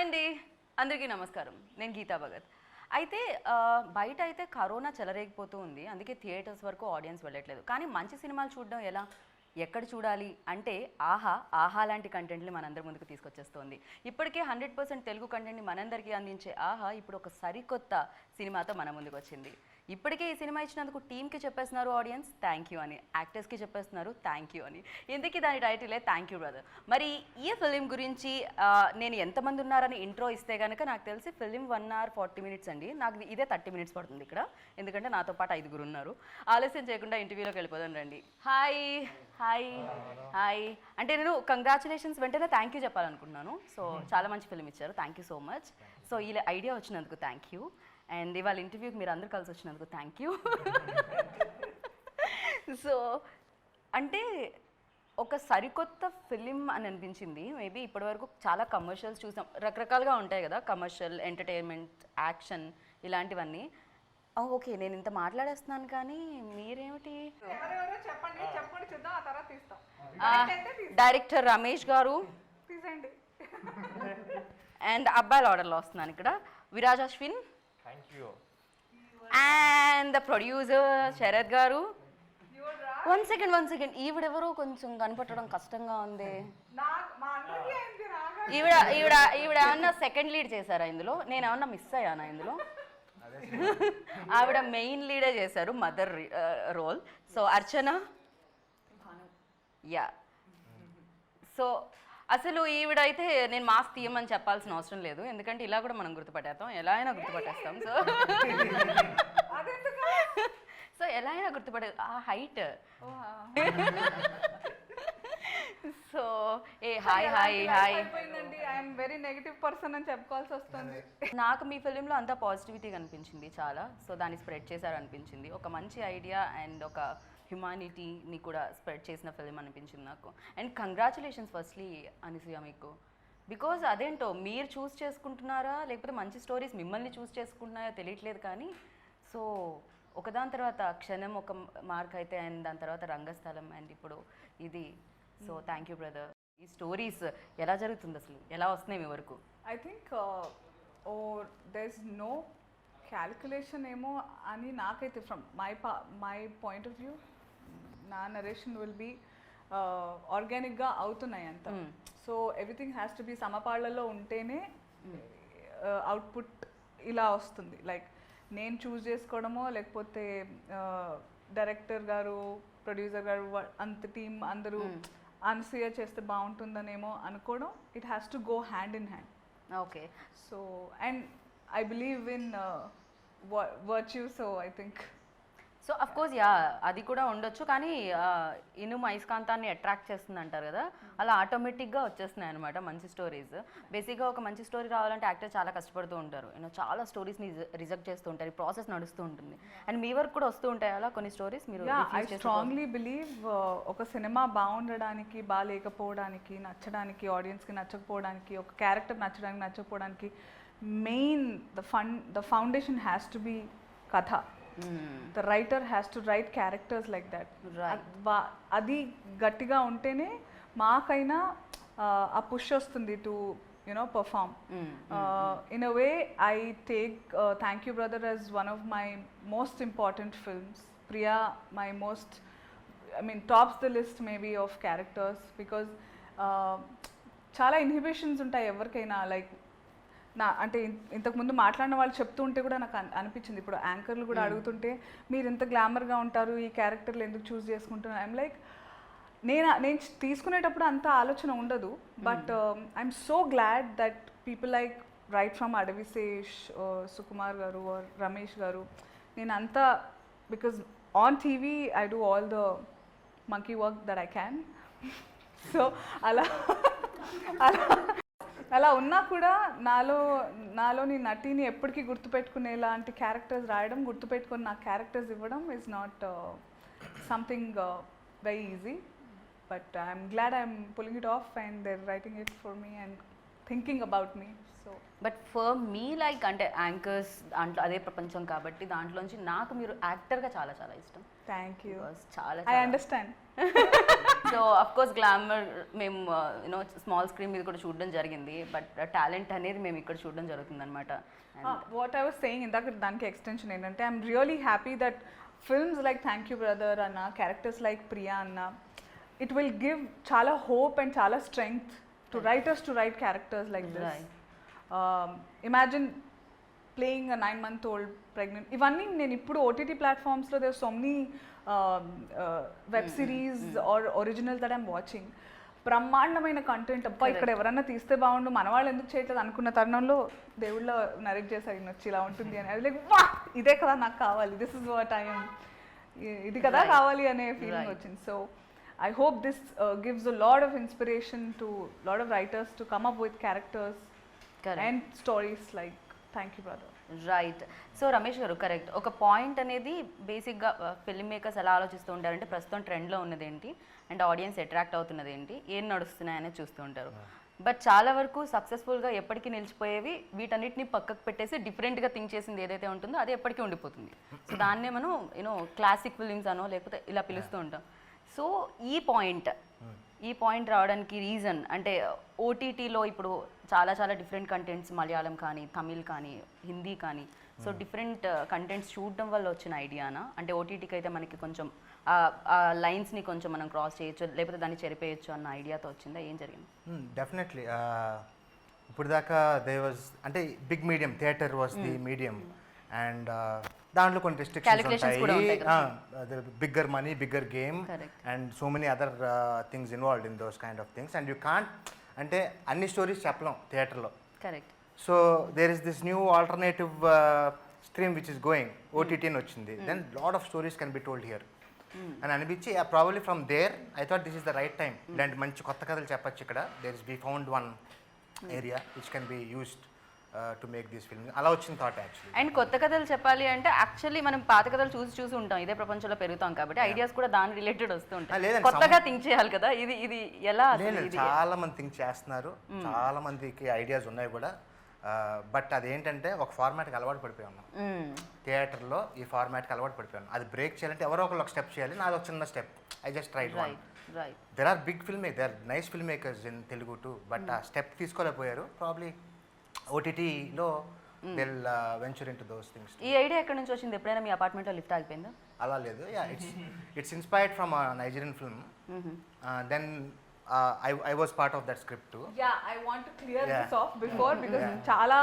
Hi అండి, అందరికీ నమస్కారం. నేను గీతా భగత్. అయితే బయట అయితే కరోనా చెలరేగిపోతూ ఉంది, అందుకే థియేటర్స్ వరకు ఆడియన్స్ వెళ్ళట్లేదు. కానీ మంచి సినిమాలు చూడడం ఎలా, ఎక్కడ చూడాలి అంటే ఆహా లాంటి కంటెంట్ని మనందరి ముందుకు తీసుకొచ్చేస్తుంది. ఇప్పటికే 100% తెలుగు కంటెంట్ని మనందరికీ అందించే ఆహా ఇప్పుడు ఒక సరికొత్త సినిమాతో మన ముందుకు వచ్చింది. ఇప్పటికే ఈ సినిమా ఇచ్చినందుకు టీమ్కి చెప్పేస్తున్నారు ఆడియన్స్ థ్యాంక్ యూ అని, యాక్టర్స్కి చెప్పేస్తున్నారు థ్యాంక్ యూ అని. ఇందుకే దాని టైటిలే థ్యాంక్ యూ బ్రదర్. మరి ఈ ఫిలిం గురించి నేను ఎంతమంది ఉన్నారని ఇంట్రో ఇస్తే కనుక నాకు తెలిసి ఫిలిం 1 hour 40 minutes అండి. నాకు ఇదే 30 minutes పడుతుంది ఇక్కడ, ఎందుకంటే నాతో పాటు 5 ఉన్నారు. ఆలస్యం చేయకుండా ఇంటర్వ్యూలోకి వెళ్ళిపోదాం రండి. హాయ్ హాయ్ హాయ్ అంటే నేను కంగ్రాచులేషన్స్ వెంటనే థ్యాంక్ యూ చెప్పాలనుకుంటున్నాను. సో చాలా మంచి ఫిలిం ఇచ్చారు, thank you so much. So ఈ ఐడియా వచ్చినందుకు థ్యాంక్ యూ, అండ్ ఇవాళ ఇంటర్వ్యూకి మీరు అందరు కలిసి వచ్చినందుకు థ్యాంక్ యూ. సో అంటే ఒక సరికొత్త ఫిలిం అని అనిపించింది. మేబీ ఇప్పటివరకు చాలా కమర్షియల్స్ చూసాం, రకరకాలుగా ఉంటాయి కదా, కమర్షియల్, ఎంటర్టైన్మెంట్, యాక్షన్ ఇలాంటివన్నీ. ఓకే, నేను ఇంత మాట్లాడేస్తున్నాను కానీ మీరేమిటి? డైరెక్టర్ రమేష్ గారు అండ్ అబ్బాయిల ఆర్డర్లో వస్తున్నాను ఇక్కడ Viraj Ashwin and the producer Sharath garu. One second ఈవిడెవరో కొంచెం కనిపెట్టడం కష్టంగా ఉంది. ఈవిడ ఏమన్నా సెకండ్ లీడ్ చేశారా ఇందులో? నేను ఏమన్నా మిస్ అయ్యానా ఇందులో? ఆవిడ మెయిన్ లీడే చేశారు, మదర్ రోల్. సో అర్చన, యా. సో అసలు ఈవిడైతే నేను మాస్క్ తీయమని చెప్పాల్సిన అవసరం లేదు, ఎందుకంటే ఇలా కూడా మనం గుర్తుపట్టేస్తాం, ఎలా అయినా గుర్తుపట్టేస్తాం. సో ఎలా అయినా గుర్తుపట్టే ఆ height. So hi hi hi. I'm very negative person అని చెప్పుకోవాల్సి వస్తుంది. నాకు మీ ఫిలింలో అంతా పాజిటివిటీ కనిపించింది చాలా. సో దాన్ని స్ప్రెడ్ చేశారనిపించింది, ఒక మంచి ఐడియా అండ్ ఒక హ్యుమానిటీని కూడా స్ప్రెడ్ చేసిన ఫిలిం అనిపించింది నాకు. అండ్ కంగ్రాచులేషన్స్ ఫస్ట్లీ అనసూయ మీకు, బికాజ్ అదేంటో మీరు చూస్ చేసుకుంటున్నారా లేకపోతే మంచి స్టోరీస్ మిమ్మల్ని చూస్ చేసుకుంటున్నాయో తెలియట్లేదు కానీ, సో ఒకదాని తర్వాత క్షణం ఒక మార్క్ అయితే, అండ్ దాని తర్వాత రంగస్థలం, అండ్ ఇప్పుడు ఇది. So thank you brother. ఈ స్టోరీస్ ఎలా జరుగుతుంది, అసలు ఎలా వస్తున్నాయి మీ వరకు? I think there is no calculation ఏమో అని నాకైతే from my point of view నా నరేషన్ విల్ బీ ఆర్గానిక్గా అవుతున్నాయి అంత. So everything has to be సమపాళ్లలో ఉంటేనే అవుట్పుట్ ఇలా వస్తుంది. లైక్ నేను చూస్ చేసుకోవడమో లేకపోతే డైరెక్టర్ గారు, ప్రొడ్యూసర్ గారు, అంత టీం అందరూ అనసూయ చేస్తే బాగుంటుందనేమో అనుకోవడం, it has to go hand in hand. Okay. So and I believe in virtue, so I think so of course yeah అది కూడా ఉండొచ్చు, కానీ ఇనుము అయస్కాంతాన్ని అట్రాక్ట్ చేస్తుంది అంటారు కదా, అలా ఆటోమేటిక్గా వచ్చేస్తున్నాయి అనమాట మంచి స్టోరీస్. బేసిక్గా ఒక మంచి స్టోరీ రావాలంటే యాక్టర్ చాలా కష్టపడుతూ ఉంటారు, చాలా స్టోరీస్ని రిజెక్ట్ చేస్తూ ఉంటారు, ఈ ప్రాసెస్ నడుస్తూ ఉంటుంది. అండ్ మీ వరకు కూడా వస్తూ ఉంటాయి అలా కొన్ని స్టోరీస్? మీరు ఐ స్ట్రాంగ్లీ బిలీవ్ ఒక సినిమా బాగుండడానికి, బాగాలేకపోవడానికి, నచ్చడానికి, ఆడియన్స్కి నచ్చకపోవడానికి, ఒక క్యారెక్టర్ నచ్చడానికి నచ్చకపోవడానికి main the foundation has to be కథ. The writer has to write characters like that. అది గట్టిగా ఉంటేనే మాకైనా ఆ పుష్ వస్తుంది to perform. In a way I take Thank You Brother as one of my most important films. Priya my most, tops the list maybe of characters, because చాలా inhibitions ఉంటాయి ఎవరికైనా. Like అంటే ఇంతకుముందు మాట్లాడిన వాళ్ళు చెప్తూ ఉంటే కూడా నాకు అనిపించింది, ఇప్పుడు యాంకర్లు కూడా అడుగుతుంటే మీరు ఇంత గ్లామర్గా ఉంటారు, ఈ క్యారెక్టర్లు ఎందుకు చూస్ చేసుకుంటున్నారు? ఐఎమ్ లైక్ నేను తీసుకునేటప్పుడు అంత ఆలోచన ఉండదు, but I'm so glad that people like right from Adivi Sesh, Sukumar గారు, రమేష్ గారు, నేను అంతా because on TV I do all the monkey work that I can. So అలా ఉన్నా కూడా నాలోని నటిని ఎప్పటికీ గుర్తుపెట్టుకునేలాంటి క్యారెక్టర్స్ రాయడం, గుర్తుపెట్టుకుని నా క్యారెక్టర్స్ ఇవ్వడం is not something very easy. But I'm glad I'm pulling it off and there writing it for me and thinking about me. So but for me like అంటే యాంకర్స్ దాంట్లో అదే ప్రపంచం కాబట్టి దాంట్లోంచి నాకు మీరు యాక్టర్గా చాలా చాలా ఇష్టం. Thank you. చాలా I understand. So of course glamour మేము యూనో స్మాల్ స్క్రీన్ మీద కూడా చూడడం జరిగింది, బట్ టాలెంట్ అనేది మేము ఇక్కడ చూడడం జరుగుతుంది అనమాట. వాట్ ఐ వాస్ సేయింగ్ ఇందాక దానికి ఎక్స్టెన్షన్ ఏంటంటే I'm really happy that films like thank you brother అన్న, క్యారెక్టర్స్ లైక్ ప్రియా అన్న, ఇట్ విల్ గివ్ చాలా హోప్ అండ్ చాలా strength to writers to write characters like this. Imagine playing a 9-month-old pregnant. ఇవన్నీ నేను ఇప్పుడు ఓటీటీ ప్లాట్ఫామ్స్లో there so many web series are original that I'm watching. బ్రహ్మాండమైన content. అబ్బా ఇక్కడ ఎవరన్నా తీస్తే బాగుండు, మన వాళ్ళు ఎందుకు చేయట్లేదు అనుకున్న తరుణంలో దేవుళ్ళ నరేట్ చేశారు నచ్చి ఇలా ఉంటుంది అని. అది లైక్ వా ఇదే కదా నాకు కావాలి, దిస్ ఇస్ వాట్ ఐఎమ్, ఇది కదా కావాలి అనే ఫీలింగ్ వచ్చింది. So I hope this gives a lot of inspiration to lot of writers to come up with characters and stories like thank you brother. Right. So Ramesh గారు correct. ఒక point అనేది బేసిక్గా film makers ఎలా ఆలోచిస్తూ ఉంటారంటే ప్రస్తుతం ట్రెండ్లో ఉన్నది ఏంటి అండ్ ఆడియన్స్ అట్రాక్ట్ అవుతున్నది ఏంటి, ఏం నడుస్తున్నాయనేది చూస్తూ ఉంటారు. బట్ చాలా వరకు సక్సెస్ఫుల్గా ఎప్పటికీ నిలిచిపోయేవి వీటన్నిటిని పక్కకు పెట్టేసి డిఫరెంట్గా థింక్ చేసింది ఏదైతే ఉంటుందో అది ఎప్పటికీ ఉండిపోతుంది. సో దాన్నే మనం యూనో క్లాసిక్ ఫిలిమ్స్ అనో లేకపోతే ఇలా పిలుస్తూ ఉంటాం. సో ఈ పాయింట్ రావడానికి రీజన్ అంటే ఓటీటీలో ఇప్పుడు చాలా చాలా డిఫరెంట్ కంటెంట్స్, మలయాళం కానీ తమిళ్ కానీ హిందీ కానీ, సో డిఫరెంట్ కంటెంట్స్ చూడడం వల్ల వచ్చిన ఐడియానా, అంటే ఓటీటీకి అయితే మనకి కొంచెం ఆ లైన్స్ని కొంచెం మనం క్రాస్ చేయొచ్చు లేకపోతే దాన్ని చెరిపేయచ్చు అన్న ఐడియాతో వచ్చిందా, ఏం జరిగింది? డెఫినెట్లీ ఇప్పుడు దాకా దే వాజ్ అంటే big medium, theatre was the medium and దాంట్లో కొన్ని రెస్ట్రిక్షన్స్ ఉంటాయి, bigger money, bigger game and so many other things involved in those kind of things and you can't అంటే అన్ని స్టోరీస్ చెప్పలేం థియేటర్లో. Correct. So there is this new alternative stream which is going, OTT అని వచ్చింది, then lot of stories can be told here అని అనిపించి probably from there I thought this is the right time, ఇలాంటి మంచి కొత్త కథలు చెప్పచ్చు ఇక్కడ. There is we found one area which can be used to make this film. అలా వచ్చిన థాట్ యాక్చువల్లీ. అండ్ కొత్త కథలు చెప్పాలి అంటే యాక్చువల్లీ మనం పాత కథలు చూసి ఉంటాం, ఇదే ప్రపంచంలో పెరుగుతాం కాబట్టి ఐడియాస్ కూడా దాని రిలేటెడ్ వస్తూ ఉంటాయి. కొత్తగా థింక్ చేయాలి కదా, ఇది ఎలా? చాలా మంది థింక్ చేస్తున్నారు, చాలా మందికి ఐడియాస్ ఉన్నాయి కూడా, బట్ అదేంటంటే ఒక ఫార్మాట్కి అలవాటు పడిపోయి ఉన్నాం. థియేటర్లో ఈ ఫార్మాట్కి అలవాటు పడిపోయాను. అది బ్రేక్ చేయాలంటే ఎవరో ఒకరు ఒక స్టెప్ చేయాలి, నాది ఒక చిన్న step. I just tried one. There are big film makers, there nice film makers in Telugu too, but ఆ స్టెప్ తీసుకోలేకపోయారు. ప్రాబ్లీ ఓటీటీలో they'll venture into those things. ఈ ఐడియా ఎక్కడి నుంచి వచ్చింది? ఎప్పుడైనా మీ అపార్ట్మెంట్లో లిఫ్ట్ ఆగిపోయిందా? అలా లేదు. It's inspired from Nigerian film. Then I was part of that script too. Yeah, I want to clear this off before because చాలా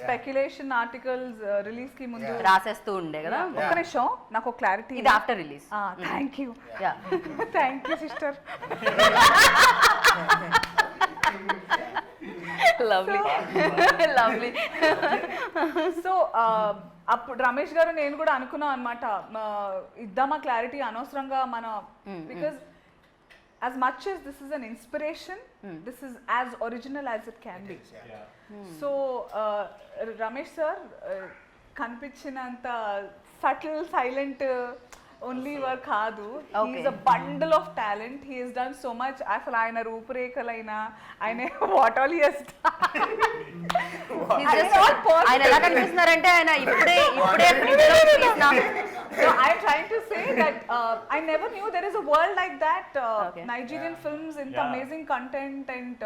స్పెక్యులేషన్ ఆర్టికల్స్ రిలీజ్ కి ముందు రాసేస్తూ ఉండే కదా. ఒక్క నిమిషం నాకు క్లారిటీ. ఇది after release. Thank you. Thank you sister. Lovely lovely. So అప్పుడు రమేష్ గారు నేను కూడా అనుకున్నాం అనమాట, ఇద్దామా క్లారిటీ అనవసరంగా మన, because as much as this is an inspiration, this is as original as it can be. So Ramesh sir కనిపించినంత subtle silent only work కాదు. He is a bundle of talent. He has done so much. అసలు ఆయన రూపురేఖలైనా ఆయన what all he has done. ఆయన ఎలా కనిపిస్తున్నారంటే ఆయన ఇప్పుడే So I'm trying to say that I never knew there is a world like that. Nigerian films in amazing content and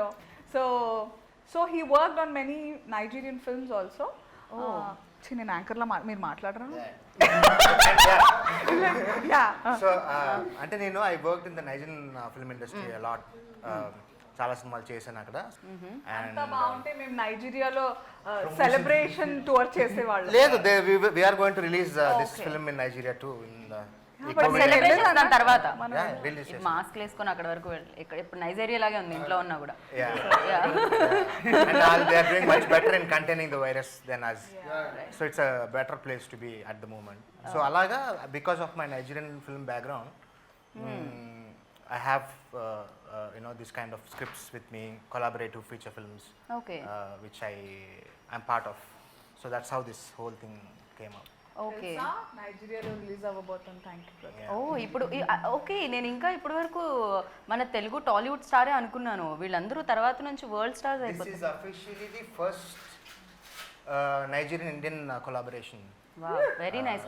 so he worked on many Nigerian films also. నేను యాంకర్లో మీరు మాట్లాడరా? So అంటే నేను I worked in the Nigerian film industry a lot. చాలా సినిమాలు చేశాను అక్కడ. అంత బాగుంటే మేము నైజీరియాలో సెలబ్రేషన్ టూర్ చేసేవాళ్ళం. లేదు, we are going to release this film in Nigeria too దాని తర్వాత మాస్క్ వేసుకొని అక్కడ వరకు ఇక్కడ ఇప్పుడు నైజీరియా లాగే ఉంది ఇంట్లో ఉన్నా కూడా. They are doing much better in containing the virus than us. So it's a better place to be at the moment. So alaga, because of my Nigerian film background, I have this kind of scripts with me, collaborative feature films, which I am part of. So that's how this whole thing came up. Okay. నైజీరియాలో release అవ్వబోతుంది. Thank you. ఇప్పుడు okay, నేను ఇంకా ఇప్పటి వరకు మన తెలుగు టాలీవుడ్ స్టారే అనుకున్నాను, వీళ్ళందరూ తర్వాత నుంచి వరల్డ్ స్టార్స్ అయిపోతారు. This is officially the first Nigerian Indian collaboration very nice,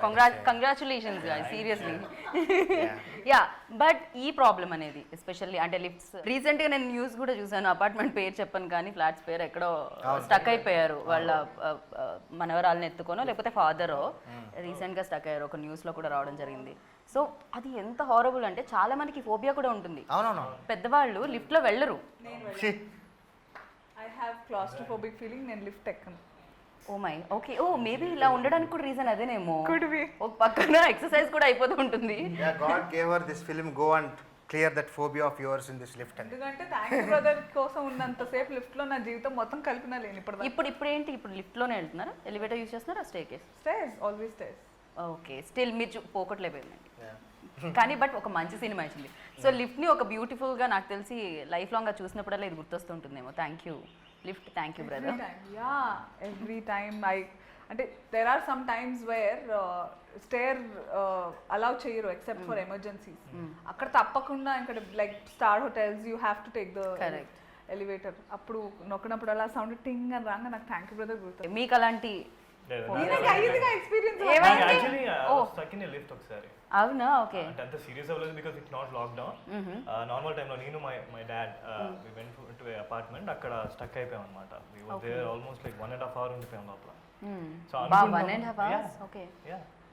congratulations seriously. Yeah, but ఈ ప్రాబ్లం అనేది ఎస్పెషల్లీ అంటే లిఫ్ట్స్, రీసెంట్గా నేను న్యూస్ కూడా చూసాను, అపార్ట్మెంట్ పేరు చెప్పను కానీ ఫ్లాట్స్ పేరు ఎక్కడో స్టక్ అయిపోయారు, వాళ్ళ మనవరాలను ఎత్తుకోనో లేకపోతే ఫాదరో రీసెంట్గా స్టక్ అయ్యారు, ఒక న్యూస్లో కూడా రావడం జరిగింది. సో అది ఎంత హారబుల్ అంటే చాలా మందికి ఫోబియా కూడా ఉంటుంది. అవునవును. పెద్దవాళ్ళు లిఫ్ట్లో వెళ్ళరు. ఐ హ్యావ్ క్లాస్ట్రోఫోబిక్ ఫీలింగ్, నేను లిఫ్ట్ ఎక్కను. Oh my, okay, oh maybe ఇలా ఉండడానికి కూడా రీజన్ అదేనేమో. Could be. ఒక పక్కన ఎక్సర్సైజ్ కూడా అయిపోతూ ఉంటుంది. Yeah, God gave her this film, go and clear that phobia of yours in this lift. ఎందుకంటే థ్యాంక్ బ్రదర్ కోసం ఉన్నంతసేపు లిఫ్ట్లో నా జీవితం మొత్తం కలిపినా లేని ఇప్పుడు ఏంటి, ఇప్పుడు లిఫ్ట్లోనే వెళ్తున్నారా, ఎలివేటర్ యూజ్ చేస్తున్నారా, staircase? Stairs, always stairs. Okay, still మీరు పోకట్లేకపోయిందండి. కానీ బట్ ఒక మంచి సినిమా ఇచ్చింది. సో లిఫ్ట్ని ఒక బ్యూటిఫుల్గా నాకు తెలిసి లైఫ్ లాంగ్గా చూసినప్పుడల్లా ఇది గుర్తొస్తుంటుందేమో. Thank you lift, thank you brother. Yeah, every time అంటే there are some times where stair allow చేయరు ఎక్సెప్ట్ ఫర్ ఎమర్జెన్సీస్. అక్కడ తప్పకుండా ఇక్కడ like star hotels you have to take the elevator. అప్పుడు నొక్కినప్పుడు అలా సౌండ్ టింగ్ అని రాగా నాకు థ్యాంక్ యూ బ్రదర్ గుర్తు. మీకు అలాంటి experience actually stuck in lift ఒకసారి. అవునా? ఓకే. అంటే అంత సీరియస్ అవ్వలేదు because it not lockdown. Normal టైంలో నేను my dad we went to a apartment, అక్కడ స్టక్ అయిపోయాం అనమాట. We were there almost like 1.5 hours ఉండిపోయాం లోపల. So 1.5 hours, okay.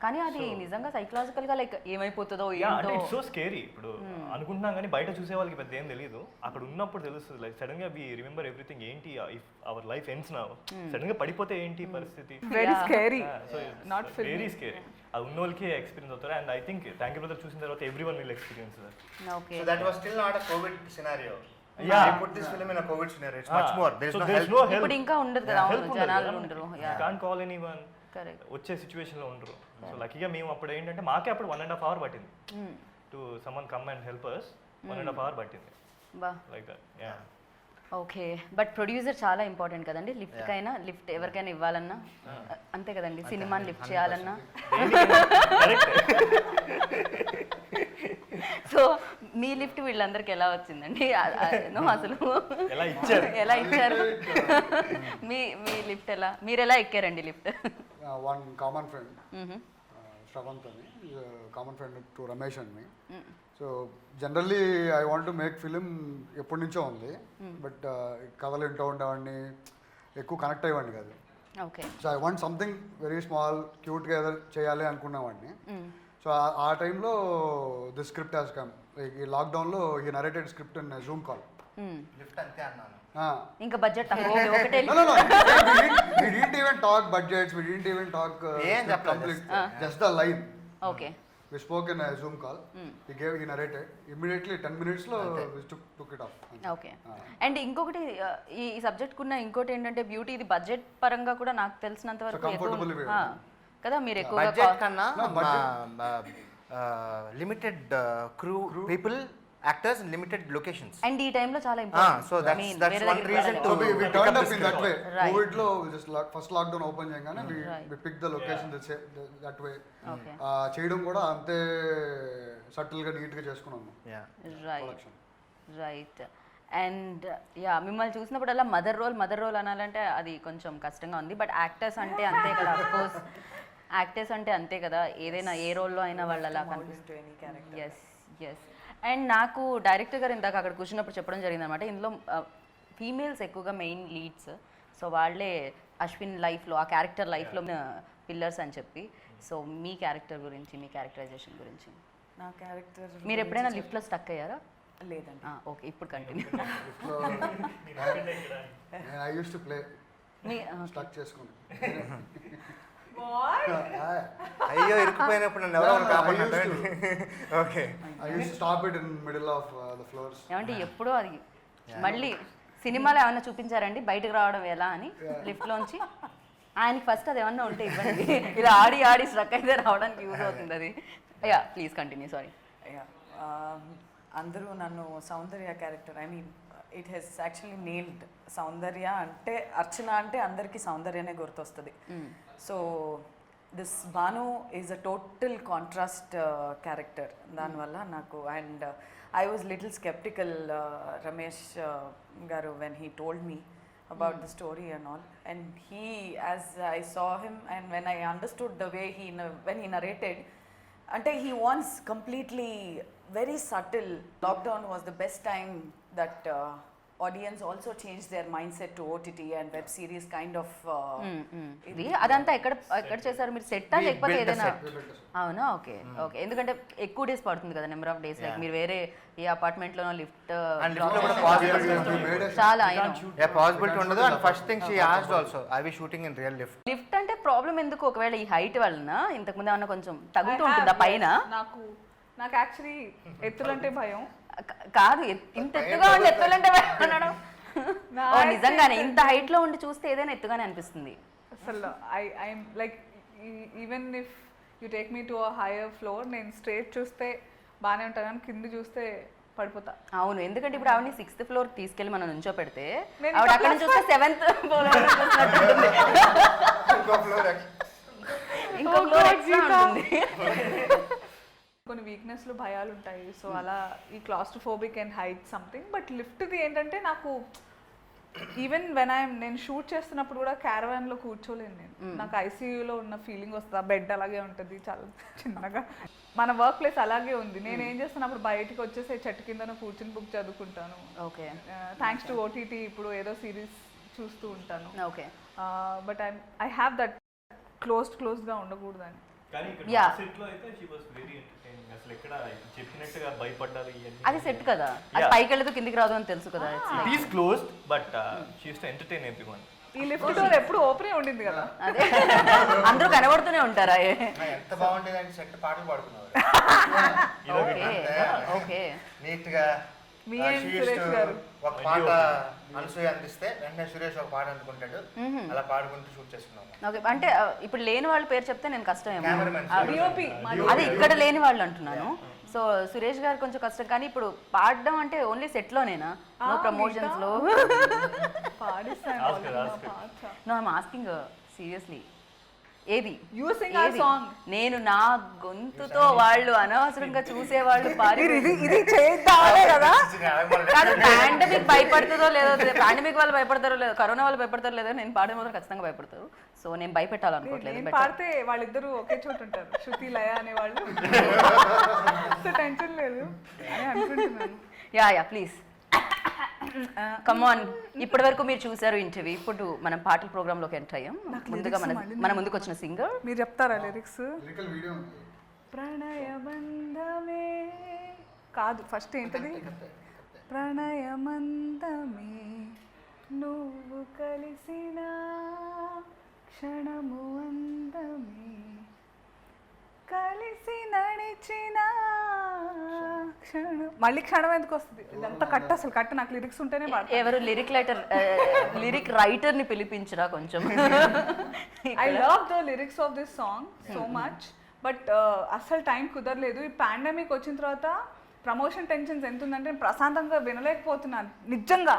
కానీ అది నిజంగా సైకలాజికల్ గా లైక్ ఏమైపోతుందో ఏంటో. It's so scary. ఇప్పుడు అనుకుంటున్నాం కానీ బయట చూసే వాళ్ళకి పెద్ద ఏం తెలియదు, అక్కడ ఉన్నప్పుడు తెలుస్తుంది. లైక్ సడన్ గా వి రిమెంబర్ ఎవ్రీథింగ్. ఏంటి if our life ends now, sudden గా పడిపోతే ఏంటి పరిస్థితి. Very scary, not very scary. అది ఉన్న వాళ్ళకి ఎక్స్పీరియన్స్ అవుతారు. And I think thank you brother చూసిన తర్వాత everyone will experience that. Okay, So that was still not a COVID scenario. Yeah. They put this film in a COVID scenario. It's much more. There is no help. ఇప్పుడు ఇంకా ఉండదు కదా, అవును, జనాలు ఉండరు. కాన్ call anyone. Correct. వచ్చే situation లో ఉండరు. సో లక్కీగా మేము అప్పుడు ఏంటంటే మాకే అప్పుడు 1.5 hours పట్టింది to someone come and help us. 1.5 hours పట్టింది బా, like that. Yeah, okay. But producer చాలా ఇంపార్టెంట్ కదండి లిఫ్ట్ కైనా, లిఫ్ట్ ఎవరికైనా ఇవ్వాలన్నా అంతే కదండి, సినిమాని లిఫ్ట్ చేయాలన్నా. సో మీ లిఫ్ట్ వీళ్ళందరికి ఎలా వచ్చిందండి అసలు, ఎలా ఇచ్చారు? మీ లిఫ్ట్ ఎలా, మీరు ఎలా ఎక్కారండి lift? One common friend, Shravant అని, common friend to Ramesh and me. So generally I want to make film ఎప్పటి నుంచో ఉంది, బట్ కథలు వింటూ ఉండేవాడిని, ఎక్కువ కనెక్ట్ అయ్యేవాడిని కాదు. Okay. So I want something very small క్యూట్గా ఏదో చేయాలి అనుకునేవాడిని. సో ఆ టైంలో the script has come. Like ఈ లాక్డౌన్లో ఈ narrated script in Zoom call. Lift అంతే అన్నాను. ఇంకా బడ్జెట్ ఒకటే. No, we didn't even talk budgets, we didn't even talk complete, just the line. Okay. We spoke in a Zoom call. He narrated. Immediately 10 minutes lo we took it off. Okay. And ఇంకొకటి ఈ subject కున్న ఇంకోటి ఏంటంటే beauty, ఇది budget పరంగా కూడా నాకు తెలిసినంత వరకు కదా, మీరు ఎక్కువగా బడ్జెట్ కన్నా limited crew people, actors and limited locations. And ఈ టైంలో చాలా important. So that's one reason to we turned up in that way. COVID lo just first lockdown open చేయగానే we picked the location that way. చేయడం కూడా అంతే subtle గా neat గా చేసుకున్నాము. రైట్. అండ్ యా, మిమ్మల్ని చూసినప్పుడల్లా మదర్ రోల్ అనాలంటే అది కొంచెం కష్టంగా ఉంది. బట్ యాక్టర్స్ అంటే అంతే కదా, అఫ్కోర్స్ యాక్టర్స్ అంటే అంతే కదా, ఏదైనా ఏ రోల్లో అయినా వాళ్ళు అలా కనిపిస్తుంది. ఎస్. అండ్ నాకు డైరెక్టర్ గారు ఇందాక అక్కడ కూర్చున్నప్పుడు చెప్పడం జరిగింది అనమాట, ఇందులో ఫీమేల్స్ ఎక్కువగా మెయిన్ లీడ్స్. సో వాళ్ళే అశ్విన్ లైఫ్లో, ఆ క్యారెక్టర్ లైఫ్లో పిల్లర్స్ అని చెప్పి. సో మీ క్యారెక్టర్ గురించి, మీ క్యారెక్టరైజేషన్ గురించి. నా క్యారెక్టర్ మీరు ఎప్పుడైనా లిఫ్ట్లో స్టక్ అయ్యారా? లేదండి. ఓకే, ఇప్పుడు continue. I used to play stuck చేసుకుని. అయ్యో ఇరుక్కుపోయినప్పుడు నన్ను ఎవరు కాపాడారు? Okay. I used to stop it in middle of the floors. ఏమంటే ఎప్పుడో అది మళ్ళీ సినిమాలో ఏమన్నా చూపించారండి బయటకు రావడం ఎలా అని లిఫ్ట్లోంచి? ఆయనకి ఫస్ట్ అది ఏమన్నా ఉంటే ఇవ్వండి, ఇలా ఆడి స్ట్రక్ అయితే రావడానికి యూజ్ అవుతుంది అది. Yeah, please continue. సారీ. అందరూ నన్ను Soundarya character, I mean it he's actually nailed. Soundarya అంటే, అర్చన అంటే అందరికీ సౌందర్యనే గుర్తొస్తుంది. So this Bhanu is a total contrast character. దానివల్ల నాకు, and I was little skeptical Ramesh garu when he told me about the story and all. And he, as I saw him, and when I understood the way when he narrated, ante he wants completely very subtle. Lockdown was the best time that audience also changed their mindset to OTT and web series kind of. ఇది అదంతా ఎక్కడ చేశారు మీరు? సెట్టా We లేకపోతే built a ఏదైనా? set. అవునా? Okay okay. ఎందుకంటే ఎక్కువ డేస్ పడుతుంది కదా, నెంబర్ ఆఫ్ డేస్. లైక్ మీరు వేరే ఏ అపార్ట్మెంట్ లోనో లిఫ్ట్ And lift లో కూడా possibility చాలా పాసిబిలిటీ ఉండదు. And first thing she asked also, are we shooting in real lift? Lift అంటే ప్రాబ్లం ఎందుకు? ఒకవేళ ఈ హైట్ వలన ఇంతకు ముందు ఏమన్నా కొంచెం తగ్గుతూ ఉంటుందా పైన? నాకు యాక్చువల్లీ ఎత్తులంటే భయం. కాదు, ఇంత ఎత్తుగా ఉండి ఎత్తులంటే భయం అనడం. ఓ నిజంగానే ఇంత హైట్ లో ఉండి చూస్తే ఏదైనా ఎత్తుగానే అనిపిస్తుంది. అసలు I'm like even if you take me to a hire floor, నేను స్ట్రేట్ చూస్తే బాగానే ఉంటాను కానీ కింద చూస్తే పడిపోతా. అవును, ఎందుకంటే ఇప్పుడు ఆవిడని 6th floor తీసుకెళ్లి మనం నుంచో పెడితే నేను ఆవిడ అక్కడ నుంచి చూస్తే 7th floor ఇంకో ఫ్లోర్ ఎక్స్ట్రా ఉంటుంది. కొన్ని వీక్నెస్లు భయాలు ఉంటాయి. సో అలా ఈ claustrophobic and height something. But లిఫ్ట్ది ఏంటంటే నాకు ఈవెన్ నేను షూట్ చేస్తున్నప్పుడు కూడా క్యారవాన్లో కూర్చోలేను నేను. నాకు ఐసీయూలో ఉన్న ఫీలింగ్ వస్తుంది. ఆ బెడ్ అలాగే ఉంటుంది చాలా చిన్నగా. మన వర్క్ ప్లేస్ అలాగే ఉంది. నేను ఏం చేస్తున్నప్పుడు బయటికి వచ్చేసి చెట్టు కింద కూర్చుని బుక్ చదువుకుంటాను. ఓకే థ్యాంక్స్ టు ఓటీటీ ఇప్పుడు ఏదో సిరీస్ చూస్తూ ఉంటాను. Okay but I have that క్లోజ్డ్గా ఉండకూడదని. కానీ ఇక్కడ Yeah. సెట్ లో అయితే షీ వాస్ వెరీ ఎంటర్టైనింగ్. అసలు ఎక్కడ చెప్పినట్టుగా భయపడ్డారు ఇవన్నీ. అది సెట్ కదా, అది పైకి వెళ్తూ కిందికి రాదు అని తెలుసు కదా. It is closed but she use to entertain everyone. ఈ లిఫ్ట్ డోర్ ఎప్పుడు ఓపెనే ఉండింది కదా. అదే అందరూ కనబడుతూనే ఉంటారా? ఎంత బాగుంటుంది అంటే సెట్ పాటలు పాడుకున్నారు ఓకే ఓకే. నీట్ గా. మీ and సురేష్ గారు. ఒక పాట అనసూయ అందిస్తే వెంటనే సురేష్ ఒక పాట అందుకుంటాడు. అలా పాడుకుంటూ షూట్ చేసుకున్నాము. ఓకే, అంటే ఇప్పుడు లేని వాళ్ళ పేరు చెప్తే నేను కష్టం ఏమో. Cameraman. డిఓపి అది ఇక్కడ లేని వాళ్ళు అంటున్నాను. సో సురేష్ గారు కొంచెం కష్టం, కానీ ఇప్పుడు పాడడం అంటే ఓన్లీ సెట్ లోనేనా? నో ప్రమోషన్స్ లో? పాడిస్తాను Ask her, ask her. పాట. No I'm asking seriously. ఏది You sing our ఏది? song. నేను నా గొంతుతో వాళ్ళు అనవసరంగా చూసేవాళ్ళు పాడి ఇది చేద్దామనే కదా. కాదు, పాండమిక్ భయపడుతుందో లేదో, పాండమిక్ వాళ్ళు భయపడతారో లేదో, కరోనా వాళ్ళు భయపడతారో లేదో, నేను పాడే మాత్రం ఖచ్చితంగా భయపడతారు. సో నేను భయపెట్టాలనుకోవట్లేదు. నేను పాడితే వాళ్ళిద్దరూ ఒకే చోట ఉంటారు, శృతి లయ అనేవాళ్ళు. సో టెన్షన్ లేదు అని అనుకుంటున్నాను. Yeah yeah please come on. ఇప్పటి వరకు మీరు చూసారు ఇంటర్వ్యూ, ఇప్పుడు మనం పాటల ప్రోగ్రాంలోకి ఎంటర్ అయ్యాం. ముందుగా మన ముందుకు వచ్చిన సింగర్ మీరు చెప్తారా లిరిక్స్? లిరికల్ వీడియో ఉంది. ప్రణయబంధమే కాదు, ఫస్ట్ ఏంటది? ప్రణయమందమే నువ్వు కలిసిన క్షణము అందమే కలిసి నడిచిన క్షణం. మళ్ళీ క్షణం ఎందుకు వస్తుంది? ఇదంతా కట్, అసలు కట్. నాకు లిరిక్స్ ఉంటేనే పాడతాను. ఎవరు లిరిక్ రైటర్ ని పిలిపించరా కొంచెం? I love the lyrics of this song so much. But అసలు టైం కుదరలేదు. ఈ పాండమిక్ వచ్చిన తర్వాత ప్రమోషన్ టెన్షన్స్ ఎంత ఉందంటే నేను ప్రశాంతంగా వినలేకపోతున్నాను నిజంగా.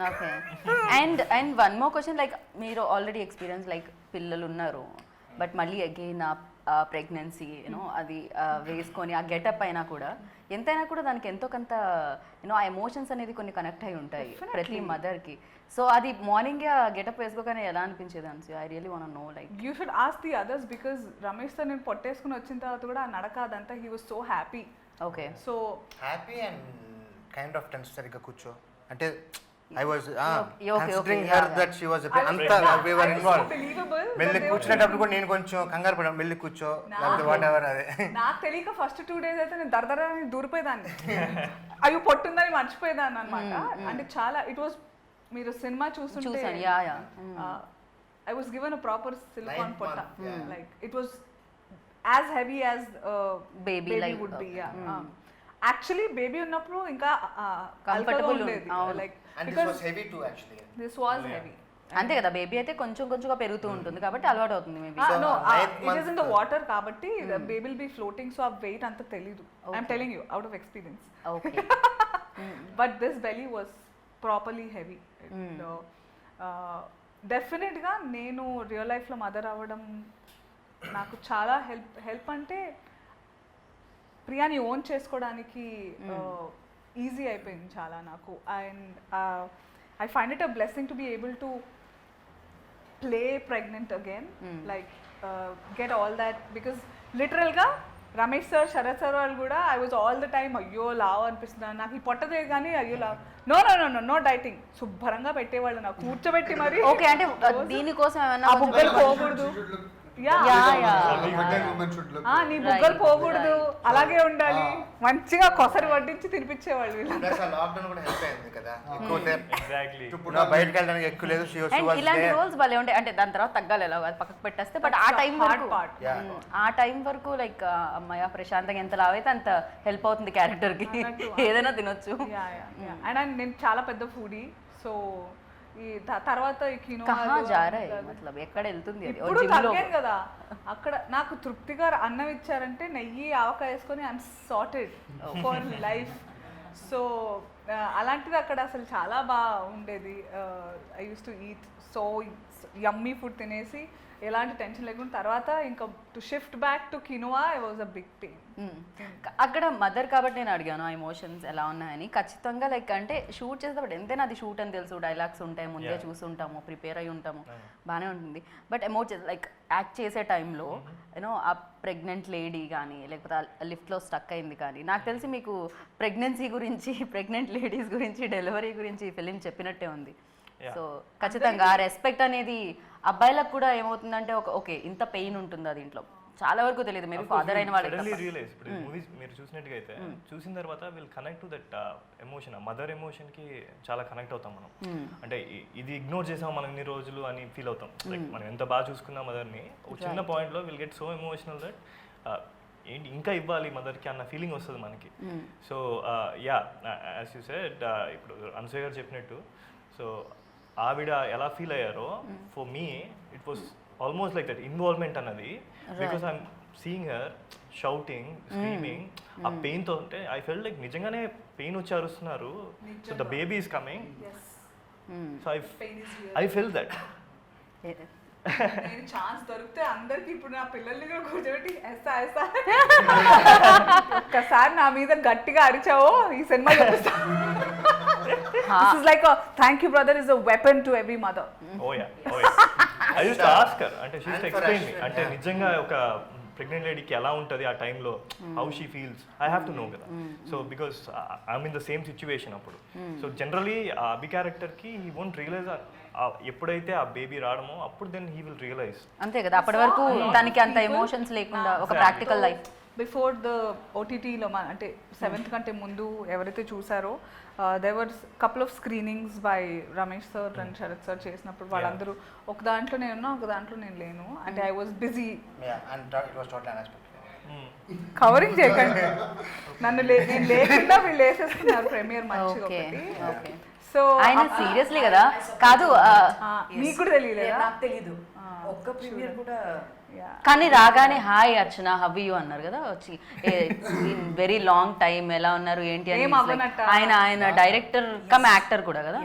Okay. And one more question, like మీరు ఆల్రెడీ ఎక్స్పీరియన్స్, లైక్ పిల్లలు ఉన్నారు, బట్ మళ్ళీ అగైన్ ప్రెగ్నెన్సీ యూనో అది వేసుకొని ఆ గెటప్ అయినా కూడా ఎంతైనా కూడా దానికి ఎంతో కొంత యూనో ఆ ఎమోషన్స్ అనేది కొన్ని కనెక్ట్ అయి ఉంటాయి ప్రతి మదర్కి. సో అది మార్నింగ్ ఆ గెటప్ వేసుకోగానే ఎలా అనిపించేది అనిసి? I really want know. Like you should ask the others because రమేష్తో నేను పొట్టేసుకుని వచ్చిన తర్వాత కూడా ఆ నడక అదంతా he was so happy. Okay. So happy and kind of tense. సరిగ్గా కూర్చో అంటే I was okay, considering okay, her yeah, that she was a bit anta we were involved. believable. మెల్లి కూర్చునేటప్పుడు కూడా నేను కొంచెం కంగారు పడ్డాను. మెల్లి కూర్చో లేకపోతే వాట్ ఎవర్. అదే నాకు తెలియక ఫస్ట్ 2 days అయితే నేను దరదర దూరిపోయేదాన్ని. అవి పొట్టుందని మర్చిపోయేదాన్ని అనమాట. అంటే చాలా ఇట్ వాస్, మీరు సినిమా చూస్తుంటే చూసాను. Yeah yeah. I was given a proper silicone 9th potta. month, yeah. Like it was as heavy as Baby, like, would be. Yeah. Actually baby ఉన్నప్పుడు ఇంకా Comfortable ఉండేది. అవును. Like and this because was heavy too actually. this was heavy. అంతే కదా, baby అయితే కొంచెం కొంచెంగా పెరుగుతూ ఉంటుంది కాబట్టి అలవాటు అవుతుంది maybe. No, ninth it is in the month. water కాబట్టి the baby will be floating, so ఆ weight అంత తెలీదు. I'm telling you out of experience. Okay. But this belly was properly heavy. డెఫినెట్గా నేను రియల్ లైఫ్లో మదర్ అవ్వడం నాకు చాలా హెల్ప్ అంటే ప్రియాని ఓన్ చేసుకోవడానికి ఈజీ అయిపోయింది చాలా నాకు. And I find it a blessing to be able to play pregnant again, like get all that, because literal ga Ramesh sir Sharath sir వాళ్ళు కూడా I was all the time అయ్యో లావ్ అనిపిస్తున్నాను నాకు ఈ పొట్టలేదు కానీ అయ్యో లావ్ no no no no no dieting శుభ్రంగా పెట్టేవాళ్ళు నాకు కూర్చోబెట్టి మరి ఓకే అంటే దీనికోసం ఏమన్నా ఆ బుగ్గలు పోకూడదు యా నీ బుగ్గలు పోకూడదు అలాగే ఉండాలి మంచిగా కొసరి వడ్డించి తినిపించేవాళ్ళు వీళ్ళు ప్లస్ ఆ లాక్డౌన్ కూడా హెల్ప్ అయింది కదా ఎక్కువ ఎగ్జాక్ట్లీ ఇప్పుడు బయటకు వెళ్ళడానికి ఎక్కువ లేదు అండ్ ఇలాంటి రోల్స్ భలే ఉంటాయి అంటే దాని తర్వాత తగ్గాలి ఎలా కాదు పక్కకు పెట్టేస్తే బట్ ఆ టైం వరకు ఆ టైం వరకు లైక్ అమ్మాయి ప్రశాంతంగా ఎంత లావైతే అంత హెల్ప్ అవుతుంది క్యారెక్టర్ కి ఏదైనా తినొచ్చు అండ్ నేను చాలా పెద్ద ఫుడీ సో ఈ తర్వాత ఈ కహా జా రహే మతలబ్ ఎక్కడ వెళ్తుంది అది ఇప్పుడు తగ్గాను కదా అక్కడ నాకు తృప్తిగా అన్నం ఇచ్చారంటే నెయ్యి ఆవకాయ వేసుకొని I'm sorted for life so అలాంటిది అక్కడ అసలు చాలా బాగా ఉండేది I used to eat so yummy food తినేసి ఎలాంటి టెన్షన్ లేకుండా తర్వాత ఇంకా to shift back to quinoa I was a big pain అక్కడ మదర్ కాబట్టి నేను అడిగాను ఆ ఎమోషన్స్ ఎలా ఉన్నాయని ఖచ్చితంగా లైక్ అంటే షూట్ చేసేటప్పుడు ఎంతైనా అది షూట్ అని తెలుసు డైలాగ్స్ ఉంటాయి ముందే చూసుంటాము ప్రిపేర్ అయి ఉంటాము బాగానే ఉంటుంది బట్ ఎమోషన్స్ లైక్ యాక్ట్ చేసే టైంలో యూనో ఆ ప్రెగ్నెంట్ లేడీ కానీ లేకపోతే లిఫ్ట్లో స్టక్ అయింది కానీ నాకు తెలిసి మీకు ప్రెగ్నెన్సీ గురించి ప్రెగ్నెంట్ లేడీస్ గురించి డెలివరీ గురించి ఫిలిం చెప్పినట్టే ఉంది సో ఖచ్చితంగా ఆ రెస్పెక్ట్ అనేది అబ్బాయిలకు కూడా ఏమవుతుందంటే ఓకే ఇంత పెయిన్ ఉంటుందా దీంట్లో చాలా వరకు తెలియదు మేబీ ఫాదర్ అయిన వాళ్ళకి రియలైజ్ ఇప్పుడు మూవీస్ మీరు చూసినట్టుగా అయితే చూసిన తర్వాత will connect to that emotion mother emotion కి చాలా కనెక్ట్ అవుతాం మనం అంటే ఇది ఇగ్నోర్ చేసాం మనం ఇన్ని రోజులు అని ఫీల్ అవుతాం లైక్ మనం ఎంత బాగా చూసుకున్నా మదర్ని ఒక చిన్న పాయింట్ లో will get so emotional that ఏంటి ఇంకా ఇవ్వాలి మదర్కి అన్న ఫీలింగ్ వస్తుంది మనకి so yeah as you said ఇప్పుడు అనసూయ గారు చెప్పినట్టు సో ఆవిడ ఎలా ఫీల్ అయ్యారో for me it was almost like that involvement అన్నది because I'm seeing her shouting screaming ఆ పెయిన్తో అంటే ఐ ఫెల్ లైక్ నిజంగానే పెయిన్ వచ్చి అరుస్తున్నారు so the baby is coming so I felt that నేను ఛాన్స్ దొరికితే అందరికి ఇప్పుడు నా పిల్లల్ని కూడా కూర్చోబెట్టి ఎస్తా ఎస్తా ఒక్కసారి నా మీద గట్టిగా అరిచావో ఈ సినిమా చూపిస్తా This is like a thank you brother is a weapon to every mother. Oh yeah. I used to ask her అంటే she used to explain me అంటే నిజంగా ఒక ప్రెగ్నెంట్ లేడీకి ఎలా ఉంటుంది ఆ టైంలో how she feels I have to know కదా so because I'm in the same situation అప్పుడు సో జనరలీ ఆ అభి క్యారెక్టర్కి హీ వోంట్ రియలైజ్ ఎప్పుడైతే ఆ బేబీ రావడమో అప్పుడు దెన్ హీ విల్ రియలైజ్ అంతే కదా అప్పటి వరకు దానికి అంత ఎమోషన్స్ లేకుండా ఒక ప్రాక్టికల్ లైఫ్ బిఫోర్ ద ఓటీటీలో అంటే 7th కంటే ముందు ఎవరైతే చూసారో there were couple of screenings by Ramesh sir and Sharath sir చేసినప్పుడు వాళ్ళందరూ ఒక దాంట్లో నేనున్నా ఒక దాంట్లో నేను లేను అంటే ఐ వాజ్ బిజీ కవరింగ్ చేయకండి నన్ను నేను లేకుండా వీళ్ళు వేసేస్తున్నారు ప్రీమియర్ మంచిగా ఒకటి సో ఆయన సీరియస్లీ కదా కాదు మీకు కూడా తెలియలేదా నాకు తెలీదు ఒక్క ప్రీమియర్ కూడా కానీ రాగానే హాయ్ అర్చన హవ్ యూ అన్నారు కదా వచ్చి వెరీ లాంగ్ టైం ఎలా ఉన్నారు ఏంటి అని ఆయన ఆయన డైరెక్టర్ కమ్ యాక్టర్ కూడా కదా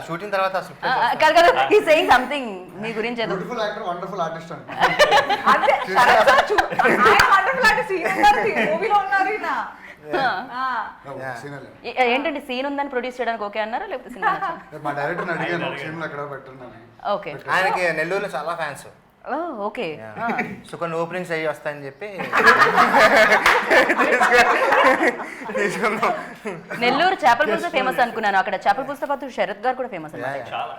షూటింగ్ తర్వాత కాదు కదా హీ సేయింగ్ సంథింగ్ మీ గురించి ఏదో బ్యూటిఫుల్ యాక్టర్ వండర్ఫుల్ ఆర్టిస్ట్ అంటే అదే వండర్ఫుల్ ఆర్టిస్ట్ మూవీలో ఉన్నారు ఈయన ఏంటంటే సీన్ ఉందని ప్రొడ్యూస్ చేయడానికి ఓకే అన్నారా లేకపోతే సినిమా మా డైరెక్టర్ అడిగాను సీన్లో ఎక్కడ పెట్టండి ఓకే ఆయనకి నెల్లూరులో చాలా ఫ్యాన్స్ ఓకే సో కొన్ని ఓపెనింగ్స్ అయ్యి వస్తాయని చెప్పి నెల్లూరు చేపల పులుసు ఫేమస్ అనుకున్నాను అక్కడ చేపల పులుసు పాటు శరత్ గారు కూడా ఫేమస్ అన్నమాట చాలా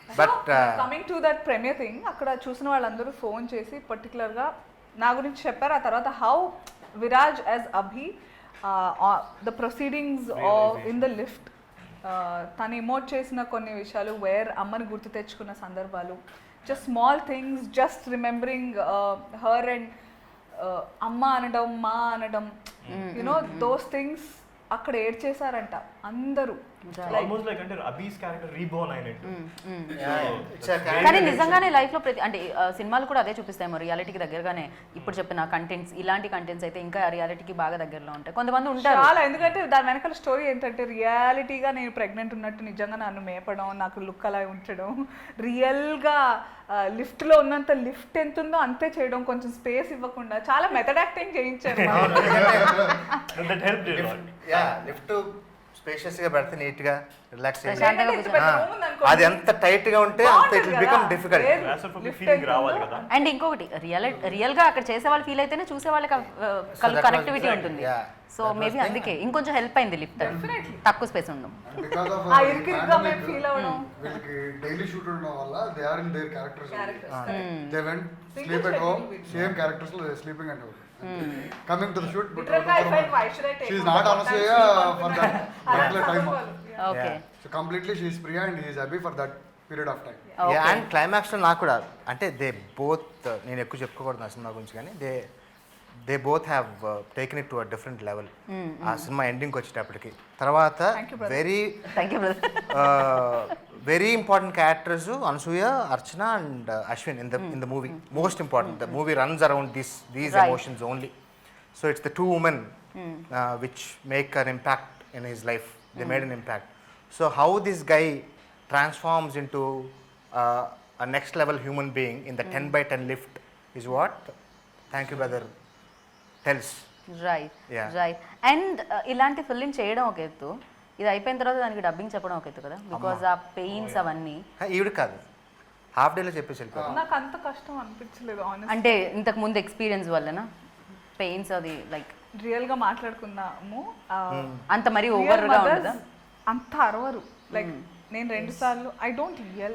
but coming to that premiere thing అక్కడ చూసిన వాళ్ళందరూ ఫోన్ చేసి పర్టికులర్గా నా గురించి చెప్పారు ఆ తర్వాత how Viraj as Abhi the proceedings in the lift తను ఇమోట్ చేసిన కొన్ని విషయాలు వేర్ అమ్మని గుర్తు తెచ్చుకున్న సందర్భాలు just small things just remembering her and అమ్మ అనడం మా అనడం యునో దోస్ థింగ్స్ అక్కడ ఏడ్ చేశారంట అందరూ ఆల్మోస్ట్ లైక్ అంటే అబీస్ క్యారెక్టర్ రీబోర్న్ అయినట్టు కానీ నిజంగానే లైఫ్ లో ప్రతి అంటే సినిమాలు కూడా అదే చూపిస్తాయేమో రియాలిటీకి దగ్గరగానే ఇప్పుడు చెప్పిన కంటెంట్స్ ఇలాంటి కంటెంట్స్ అయితే ఇంకా రియాలిటీకి బాగా దగ్గరలో ఉంటాయి కొంతమంది ఉంటారు చాలా ఎందుకంటే దాని వెనకాల స్టోరీ ఏంటంటే రియాలిటీగా నేను ప్రెగ్నెంట్ ఉన్నట్టు నిజంగా నన్ను మేపడం నాకు లుక్ అలా ఉంచడం రియల్గా లిఫ్ట్లో ఉన్నంత లిఫ్ట్ ఎంత ఉందో అంతే చేయడం కొంచెం స్పేస్ ఇవ్వకుండా చాలా మెథడ్ యాక్టింగ్ చేయించారు లిఫ్ట్ స్పేషియస్ గా పెడితే నీట్ గా రిలాక్స్ ప్రశాంతంగా అది ఎంత టైట్ గా ఉంటే అంత it will become difficult. Feeling రావాలి కదా. అండ్ ఇంకొకటి రియల్ గా అక్కడ చేసే వాళ్ళు ఫీల్ అయితేనే చూసే వాళ్ళకి కనెక్టివిటీ ఉంటుంది. సో మేబీ అందుకే ఇంకొంచెం హెల్ప్ అయింది లిఫ్ట్, తక్కువ స్పేస్ ఉండడం. బికాస్ ఆఫ్ ఆ ఇరుకిరుగ్గా మేము ఫీల్ అవ్వడం. వీళ్ళకి డైలీ షూట్ ఉండడం వల్ల they are in their characters. They went sleep at home, same characters లో sleeping and coming to the shoot. But she is not Anasuya for that particular time. Okay, so completely she is Priya and he is happy for that period of time. And climax లో నాకు కూడా అంటే they both, నేను ఎక్కువ చెప్పుకోకూడదు నా cinema గురించి, కానీ they both have taken it to a different level. ఆ సినిమా ఎండింగ్కి వచ్చేటప్పటికి తర్వాత very thank you brother. Very important characters Anasuya, Archana and Ashwin in the movie. Most important, the movie runs around these emotions only. So it's the two women which make an impact in his life. They made an impact. So how this guy transforms into a next level human being in the 10x10 lift is what Thank You Brother tells. Right Yeah. Right. And ఇలాంటి film చేయడం ఒక ఎత్తు, ఇది అయిపోయిన తర్వాత దానికి dubbing చెప్పడం ఒక ఎత్తు కదా, బికాజ్ ఆ పెయిన్స్ అవన్నీ. ఈవిడ కాదు, హాఫ్ డేలో చెప్పేసి వెళ్ళిపోయారు. నాకు అంత కష్టం అనిపించలేదు ఆనెస్ట్. అంటే ఇంతకు ముందు ఎక్స్పీరియన్స్ వల్లనా పెయిన్స్ అది లైక్ రియల్ గా మాట్లాడుకుందాము. అంత మరీ ఓవర్ గా ఉండదా? అంత అరవరు. లైక్ నేను 2 సార్లు I don't real,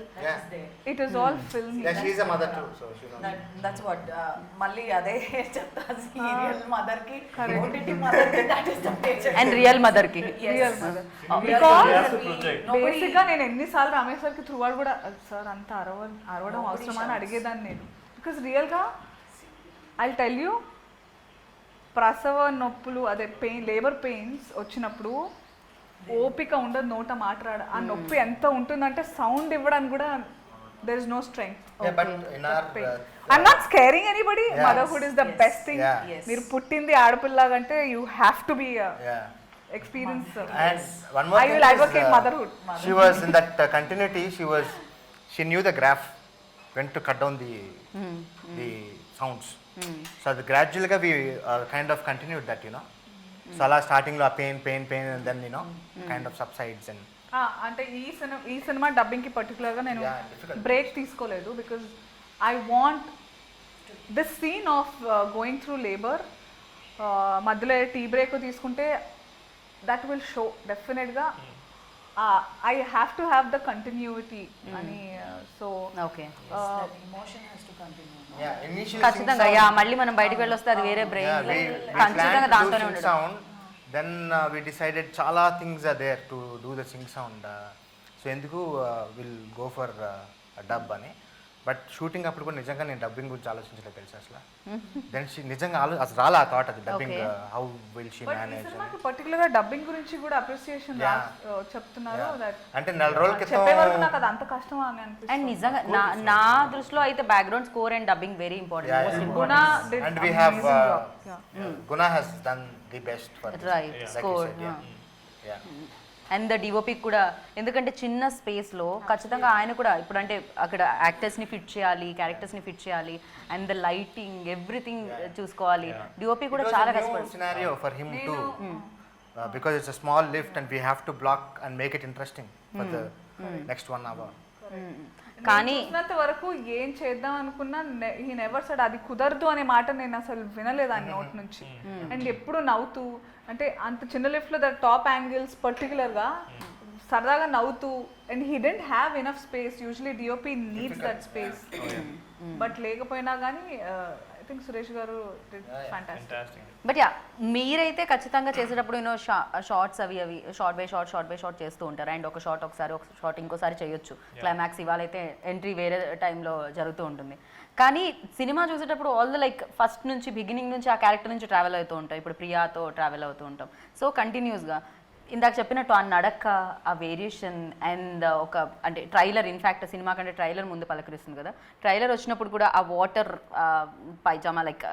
it is all film. Yeah, she's a mother too, so she knows. That's what మళ్ళీ అదే చెప్తా, సీరియల్ మదర్ కి ఓటీటీ మదర్ కి that is the page. And real mother కి real mother. Yes, project. Basic గా నేను ఎన్నిసార్లు రమేశ్వర్ కి త్రూ అవుట్ కూడా సార్ అంత అరవడం అవసరమా అని అడిగేదాన్ని నేను. బికాస్ రియల్ గా ఐ టెల్ యూ, ప్రసవ నొప్పులు అదే పెయిన్, లేబర్ పెయిన్స్ వచ్చినప్పుడు ఓపిక ఉండదు నోట మాట్లాడ. ఆ నొప్పి ఎంత ఉంటుందంటే సౌండ్ ఇవ్వడానికి కూడా there is no strength. Yeah, but in our I'm not scaring anybody. Yeah. Motherhood is the best thing. Yeah. Yes. మీరు పుట్టింది ఆడపిల్లలాగంటే you have to be yeah. experience. And one more I thing will is, advocate motherhood. She was in that continuity. She knew the graph, when to cut down the sounds. So the gradually we kind of continued that, you know. So అలా starting లో pain and then, you know, kind of subsides and అంటే ఈ cinema dubbing కి particular గా నేను Yeah, difficult. Break తీసుకోలేదు. Because I want this scene of going through labour, మధ్యలో tea break తీసుకుంటే దట్ విల్ షో డెఫినెట్గా I have to have the continuity అని. So okay, emotion has to continue. yeah, initially ఖచ్చితంగా yeah మళ్ళీ మనం బయటికి వెళ్ళొస్తే అది వేరే బ్రెయిన్, we ఖచ్చితంగా planned to దాంతోనే do sync ఉండదు. sound. Then we decided చాలా things are there to do the sync sound. So ఎందుకు విల్ గో ఫర్ డబ్ అని. బట్ షూటింగ్ అప్పుడు కూడా నిజంగా నేను డబ్బింగ్ గురించి ఆలోచించలేదు తెలుసు అసలు. దెన్ నిజంగా అసలు రాలే ఆ థాట్, అది dubbing how will she but ఈ మేనేజ్. సినిమాకి పర్టికులర్ గా డబ్బింగ్ గురించి కూడా అప్రిసియేషన్ చెప్తున్నారు. దట్ అంటే 4 రోజుల చెప్పే వరకు క్రితం నాకు అది అంత కష్టమా అని అనిపిస్తుంది. అండ్ నిజంగా నా దృష్టిలో అయితే background score and dubbing very important. Guna did and we have amazing job. Yeah. Guna has done the best for this. Right, Like you score, said, yeah. Yeah. And the DOP కూడా, ఎందుకంటే చిన్న స్పేస్లో ఖచ్చితంగా ఆయన కూడా ఇప్పుడు అంటే అక్కడ యాక్టర్స్ని ఫిట్ చేయాలి, క్యారెక్టర్స్ని ఫిట్ చేయాలి, అండ్ ద లైటింగ్ ఎవ్రీథింగ్ చూసుకోవాలి. డిఓపి కూడా It was చాలా a new కష్టపడుతుంది. scenario for him too, because it's a small lift and we have to block and make it interesting for the next 1 hour. కానీ చూసినంత వరకు ఏం చేద్దాం అనుకున్నా ఈ నెవర్ సెడ్ అది కుదరదు అనే మాట నేను అసలు వినలేదు ఆయన నోట్ నుంచి. అండ్ ఎప్పుడు నవ్వుతూ, అంటే అంత చిన్న లిఫ్ట్లో ద టాప్ యాంగిల్స్ పర్టికులర్గా సరదాగా నవ్వుతూ, and he didn't have enough space. Usually DOP needs that space, but లేకపోయినా కానీ ఐ థింక్ సురేష్ గారు ఫ్యాంటాస్టిక్. Fantastic. బట్ యా మీరైతే ఖచ్చితంగా చేసేటప్పుడు యూనో షార్ట్స్ అవి షార్ట్ బై షార్ట్ చేస్తూ ఉంటారు. అండ్ ఒక షార్ట్ ఇంకోసారి చేయొచ్చు. క్లైమాక్స్ ఇవాళైతే ఎంట్రీ వేరే టైంలో జరుగుతూ ఉంటుంది. కానీ సినిమా చూసేటప్పుడు ఆల్ ద లైక్ ఫస్ట్ నుంచి బిగినింగ్ నుంచి ఆ క్యారెక్టర్ నుంచి ట్రావెల్ అవుతూ ఉంటాం. ఇప్పుడు ప్రియాతో ట్రావెల్ అవుతూ ఉంటాం. సో కంటిన్యూస్గా ఇందాక చెప్పినట్టు ఆ నడక, ఆ వేరియేషన్ అండ్ ఒక అంటే ట్రైలర్, ఇన్ఫ్యాక్ట్ సినిమా కంటే ట్రైలర్ ముందు పలకరిస్తుంది కదా. ట్రైలర్ వచ్చినప్పుడు కూడా ఆ వాటర్ పైజామా లైక్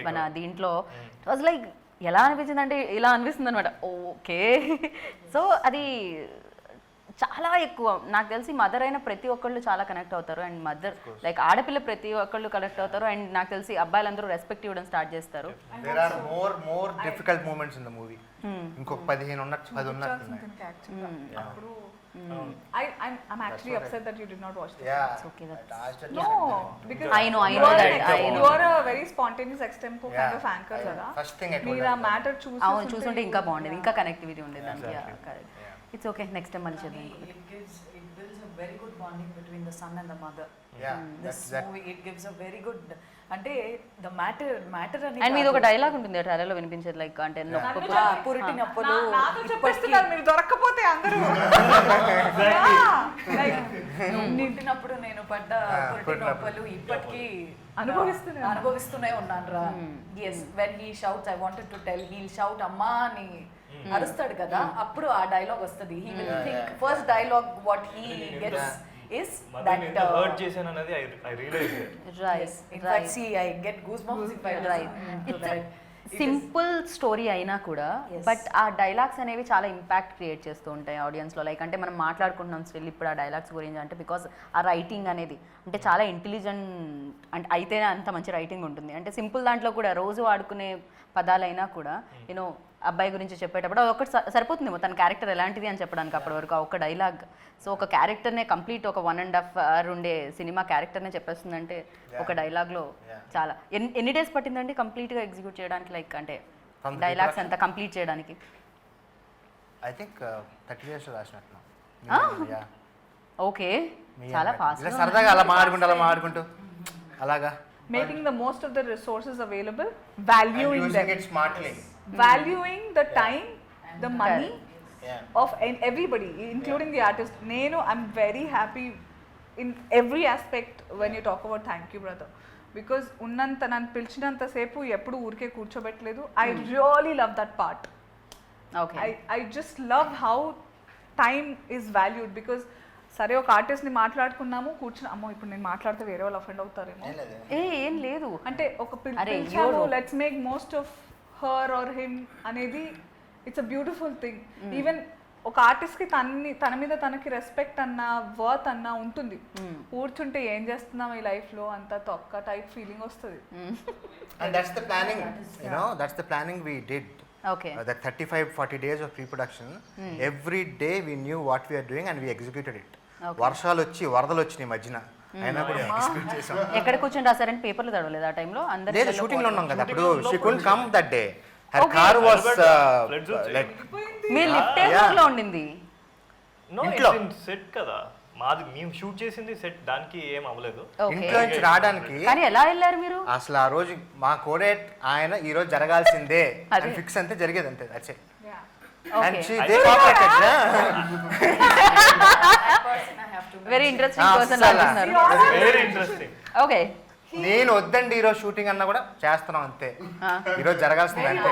మన దీంట్లో ఇట్ వాజ్ లైక్ ఎలా అనిపించింది అంటే ఇలా అనిపిస్తుంది అనమాట. ఓకే, సో అది చాలా ఎక్కువ. నాకు తెలిసి మదర్ అయిన ప్రతి ఒక్కళ్ళు చాలా కనెక్ట్ అవుతారు. అండ్ మదర్ లైక్ ఆడపిల్ల ప్రతి ఒక్కళ్ళు కనెక్ట్ అవుతారు. అండ్ నాకు తెలిసి అబ్బాయిలందరూ రెస్పెక్ట్ ఇవ్వడం స్టార్ట్ చేస్తారు. There are more difficult moments in the movie. ఇంకొక 15 ఉన్నట్టు 10 ఉన్నట్టు అప్పుడు I'm actually upset that you did not watch this. Yeah. okay, No, because I know you are that, I know. you are a very spontaneous extempo kind of anchor కదా. First thing I told మీరు ఆ her. Matter అవును చూసుంటే ఇంకా బాగుండేది, ఇంకా connectivity ఉండేది దానికి. Correct. It's okay, next time మళ్ళీ చేద్దాం. It builds a very good bonding between the son and the mother. Yeah, This that- movie, it gives a very good, అంటే the matter అని అండ్ మీది ఒక డైలాగ్ ఉంటుంది ఆ ట్రైలర్ లో వినిపించేది, like అంటే నొప్పి పురిటి నొప్పులు నాతో చెప్పేస్తున్నారు మీరు దొరక్కపోతే అందరూ. పుట్టినప్పుడు నేను పడ్డ పురిటి నొప్పులు ఇప్పటికీ అనుభవిస్తూనే ఉన్నాను రా. Yes, when he shouts I wanted to tell, he'll shout అమ్మా అని అరుస్తాడు కదా, అప్పుడు ఆ డైలాగ్ వస్తుంది. He will think first dialogue what he gets is that hurt చేశాను అనేది I realize. Right in fact see I get goosebumps if I Right. listen to that. Simple story అయినా కూడా బట్ ఆ డైలాగ్స్ అనేవి చాలా impact create చేస్తూ ఉంటాయి ఆడియన్స్లో. Like అంటే మనం మాట్లాడుకుంటున్నాం స్టిల్ ఇప్పుడు ఆ డైలాగ్స్ గురించి అంటే బికాస్ ఆ రైటింగ్ అనేది అంటే చాలా ఇంటెలిజెంట్ అంటే అయితేనే అంత మంచి రైటింగ్ ఉంటుంది. అంటే సింపుల్ దాంట్లో కూడా రోజు వాడుకునే పదాలైనా కూడా యూనో అబ్బాయి గురించి చెప్పేటప్పుడు అది ఒకటి సరిపోతుందేమో తన క్యారెక్టర్ ఎలాంటిది అని చెప్పడానికి అప్పటి వరకు ఒక డైలాగ్. సో ఒక క్యారెక్టర్నే కంప్లీట్ ఒక 1.5 hour ఉండే సినిమా క్యారెక్టర్నే చెప్పేస్తుందంటే ఒక డైలాగ్లో చాలా. ఎన్ని డేస్ పట్టిందండి కంప్లీట్గా ఎగ్జిక్యూట్ చేయడానికి, లైక్ అంటే డైలాగ్స్ అంతా కంప్లీట్ చేయడానికి? I think 30 days రాసినట్లు. ఓకే, చాలా ఫాస్ట్. సరదాగా అలా మాడుకుంటూ అలాగా making the most of the resources available, valuing them, it smartly. valuing the time, the money Yeah. of everybody, including the artist. I'm very happy in every aspect when you talk about thank you brother, because ఉన్నంత నన్ను పిలిచినంత సేపు ఎప్పుడు ఊరికే కూర్చోబెట్టలేదు. I really love that part. Okay, I just love how time is valued, because సరే ఒక ఆర్టిస్ట్ని మాట్లాడుకున్నాము కూర్చుని, అమ్మో ఇప్పుడు నేను మాట్లాడితే వేరే వాళ్ళు అఫెండ్ అవుతారేమో ఏం లేదు. అంటే ఒక అరే, పిలిచాము let's make most of her or him అనేది it's a beautiful thing. Even ఒక ఆర్టిస్ట్కి తన మీద తనకి రెస్పెక్ట్ అన్న వర్త్ అన్న ఉంటుంది. కూర్చుంటే ఏం చేస్తున్నాం ఈ లైఫ్లో అంత తొక్క టైప్ ఫీలింగ్ వస్తుంది. And that's the planning, that's the planning we did. Okay, That 35-40 days of pre-production, every day we knew what we are doing and we executed it. వర్షాలు వచ్చి వరదలు వచ్చినాయి మధ్యన, అయినా కూడా ఎగ్జిక్యూట్ చేసాం. ఎక్కడ కూర్చొని రాసారని పేపర్లు తడవలేదు ఆ టైంలో? అందరూ లేదు, షూటింగ్ లో ఉన్నాం కదా అప్పుడు. She couldn't come that day, her car was like me lift లో ఉండింది. నో ఇంట్లో. ఇట్స్ ఇన్ సెట్ కదా మాది, మేము షూట్ చేసింది సెట్, దానికి ఏం అవ్వలేదు. ఓకే, ఇంట్లో నుంచి రావడానికి కానీ ఎలా వెళ్ళారు మీరు? అసలు ఆ రోజు మా కోడేట్ ఆయన ఈ రోజు జరగాల్సిందే అదే. అని ఫిక్స్ అంతే జరిగేది అంతే. That's it. And Okay. she they cooperated. Very interesting person అస్సలు. అంటున్నారు. Very interesting. ఓకే, నేను వద్దండి ఈరోజు షూటింగ్ అన్నా కూడా చేస్తున్నాం అంతే. ఈరోజు జరగాల్సిందే అంతే.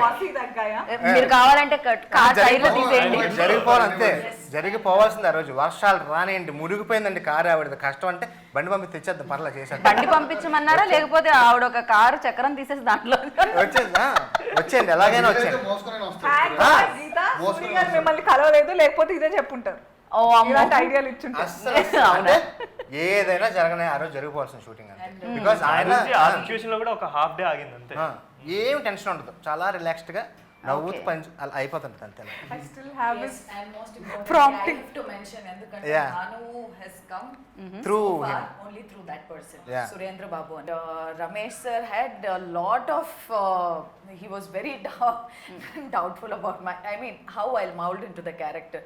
మీరు కావాలంటే కార్ టైర్లు తీసేయండి. జరిగిపోవాలి అంతే, జరిగిపోవాల్సింది. ఆ రోజు వర్షాలు రానియండి, మునిగిపోయిందండి కారు ఆవిడది. కష్టం అంటే బండి పంపి తెచ్చేద్దాం పర్లా చేసేద్దాం. బండి పంపించమన్నారా లేకపోతే ఆవిడ ఒక కారు చక్రం తీసేసి దాంట్లో వచ్చేయండి ఎలాగైనా వచ్చేయండి. మోసుకొని వస్తాను. మిమ్మల్ని కలవలేదు, లేకపోతే ఇదే చెప్పుంటారు. ఓ అమ్మో, ఇలాంటి ఐడియాలు ఇచ్చుంటారు. అస్సలు అంటే ఏదైనా జరగనే ఆ రోజు జరిగిపోవాల్సిన షూటింగ్ అంతే. బికాస్ ఆయన ఆ సిచ్యువేషన్ లో కూడా ఒక హాఫ్ డే ఆగింది అంతే. ఏం టెన్షన్ ఉండదు, చాలా రిలాక్స్డ్ గా నవ్వుతూ పని అలా అయిపోతుంది అంతే. I still have Yes, this and most importantly, prompting. I have to mention, ఎందుకంటే Yeah. Bhanu has come Through so far him. only through that person, Yeah. Surendra Babu. And Ramesh sir had a lot of, he was very doubtful about I mean, how I'll mold into the character.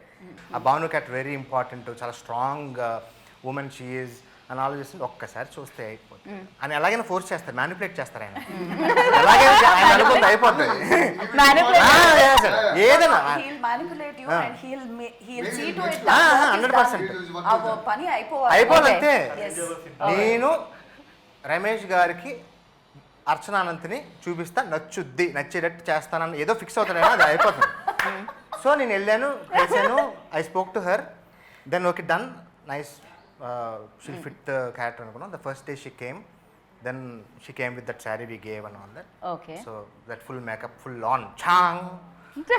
ఆ Bhanu cat very important, చాలా strong women she is అని ఆలోచిస్తుంది. ఒక్కసారి చూస్తే అయిపోతుంది అని ఎలాగైనా force చేస్తారు, మ్యానిపులేట్ చేస్తారు ఆయన. ఎలాగైనా ఆయన అనుకుంటే అయిపోతుంది. ఏదైనా He'll manipulate you and he'll see to it 100%. ఆ పని అయిపోవాలి. అయిపోవాలంతే. Yes. నేను రమేష్ గారికి అర్చనానంతిని చూపిస్తా, నచ్చేటట్టు చేస్తానని ఏదో ఫిక్స్ అవుతానని అది అయిపోతుంది. సో నేను వెళ్ళాను, చేశాను, I spoke to her, then okay done, nice, she'll fit the character అనుకున్నాం. The first day she came, then she came with that sari we gave and all that. Okay, so that full makeup, full on change,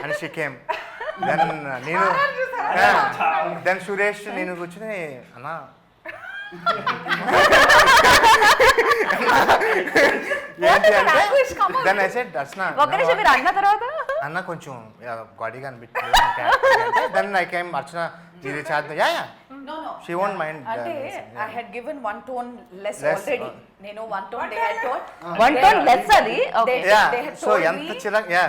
and she came. Then నేను then Suresh నేను కూర్చుని అన్నా ఏంటి అంటే then I said దర్శన ఒక నిమిషం మీరు అన్న తర్వాత అన్న కొంచెం గాడిగా అనిపించలేదు దెన్ ఐ కేమ్ అర్చన ఇది చేద్దాం yeah No. She won't mind అంటే I had given one tone less Less, already. నేను one tone they had told. One tone less అది okay yeah they had so told ఎంత me- చిరాక్ yeah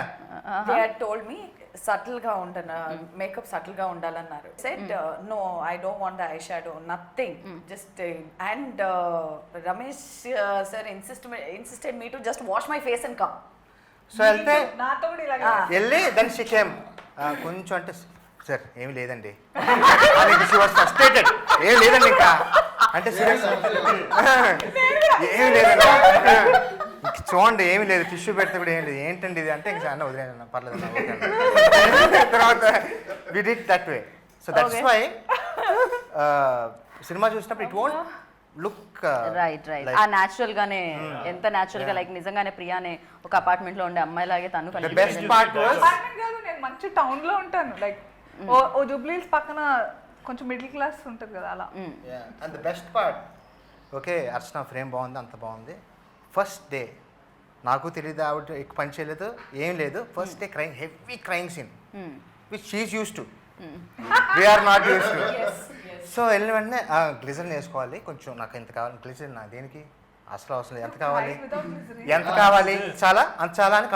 They had told me subtle గా ఉండను makeup subtle గా ఉండాలన్నారు said no I don't want the eye shadow nothing just and Ramesh sir insisted me to just wash my face and come so వెళ్తే నాతో కూడా ఇలాగే వెళ్ళి దెన్ షీ కేమ్ కొంచెం అంటే సార్ ఏమి లేదండి షీ వాస్ ఫ్రస్ట్రేటెడ్ ఏం లేదండి ఇంకా అంటే సీరియస్ ఏమి లేదండి ఇంక చూడండి ఏమి లేదు టిష్యూ పెడితే కూడా ఏం లేదు ఏంటండి ఇది అంటే ఇంక అన్న వదిలేను పర్లేదు అన్న, ఓకే అన్న. తర్వాత we did that way so that's why cinema చూసినప్పుడు ఇట్ వోంట్ లుక్ రైట్ ఆ న్యాచురల్ గానే ఎంత న్యాచురల్ గా లైక్ నిజంగానే ప్రియానే ఒక అపార్ట్మెంట్ లో ఉండే అమ్మాయి లాగే తను the best part was apartment కాదు, నేను మంచి టౌన్ లో ఉంటాను లైక్ ఓ జూబ్లీస్ పక్కన కొంచెం మిడిల్ క్లాస్ ఉంటుంది కదా అలా. And the best part okay Archana frame బాగుంది అంత బాగుంది ఫస్ట్ డే నాకు తెలియదు ఆవిడ ఎక్కువ పని చేయలేదు ఏం లేదు first day crime heavy crime scene which she's used to we're not used to so వెళ్ళిన వెంటనే గ్లిజరిన్ వేసుకోవాలి కొంచెం నాకు ఎంత కావాలి గ్లిజరిన్ నా దేనికి అసలు అవసరం లేదు ఎంత కావాలి ఎంత కావాలి చాలా అంత చాలా అని